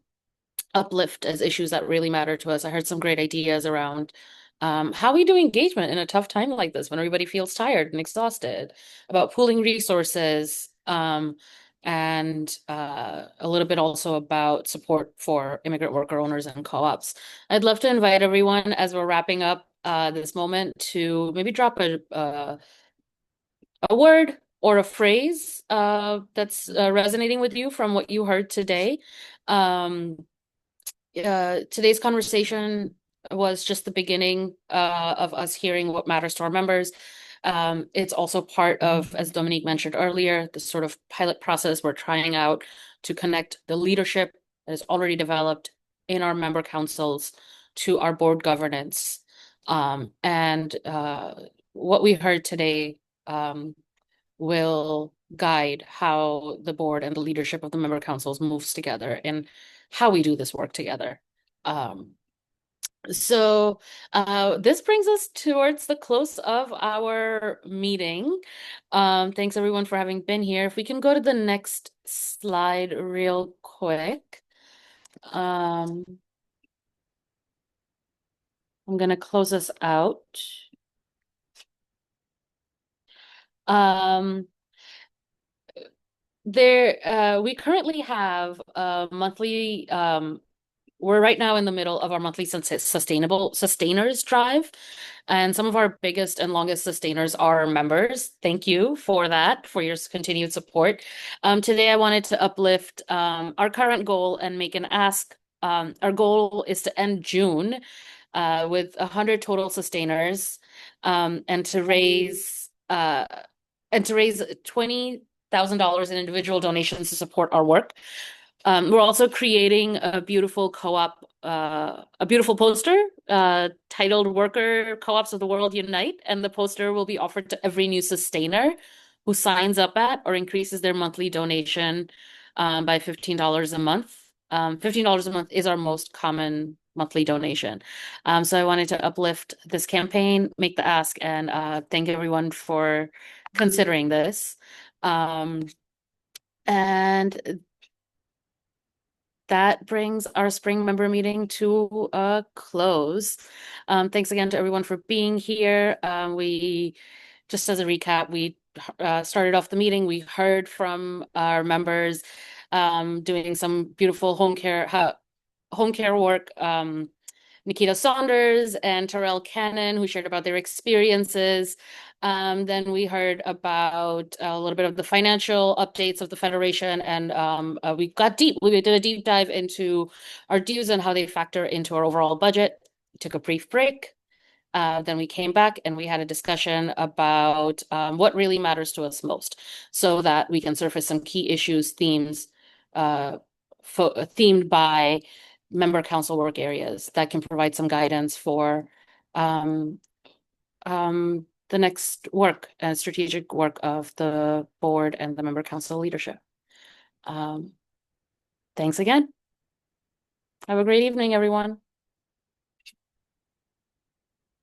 uplift as issues that really matter to us? I heard some great ideas around how we do engagement in a tough time like this when everybody feels tired and exhausted, about pooling resources, and a little bit also about support for immigrant worker owners and co-ops. I'd love to invite everyone, as we're wrapping up this moment, to maybe drop a word or a phrase that's resonating with you from what you heard today. Today's conversation was just the beginning of us hearing what matters to our members. It's also part of, as Dominique mentioned earlier, the sort of pilot process we're trying out to connect the leadership that is already developed in our member councils to our board governance. And what we heard today will guide how the board and the leadership of the member councils moves together and how we do this work together. So this brings us towards the close of our meeting. Thanks everyone for having been here. If we can go to the next slide real quick. I'm going to close us out. We currently have a monthly we're right now in the middle of our monthly sustainable sustainers drive, and some of our biggest and longest sustainers are our members. Thank you for that, for your continued support. Today I wanted to uplift our current goal and make an ask. Our goal is to end June with 100 total sustainers, and to raise $20,000 in individual donations to support our work. We're also creating a beautiful co-op, a beautiful poster titled Worker Co-ops of the World Unite, and the poster will be offered to every new sustainer who signs up at or increases their monthly donation by $15 a month. $15 a month is our most common monthly donation. So I wanted to uplift this campaign, make the ask, and thank everyone for considering this. And that brings our spring member meeting to a close. Thanks again to everyone for being here. Just as a recap, we started off the meeting, we heard from our members doing some beautiful home care work. Nikita Saunders and Terrell Cannon, who shared about their experiences. Then we heard about a little bit of the financial updates of the Federation, and we got deep. We did a deep dive into our dues and how they factor into our overall budget. We took a brief break. Then we came back and we had a discussion about what really matters to us most, so that we can surface some key issues, themes, themed by member council work areas that can provide some guidance for the next work and strategic work of the board and the member council leadership. Thanks again. Have a great evening, everyone.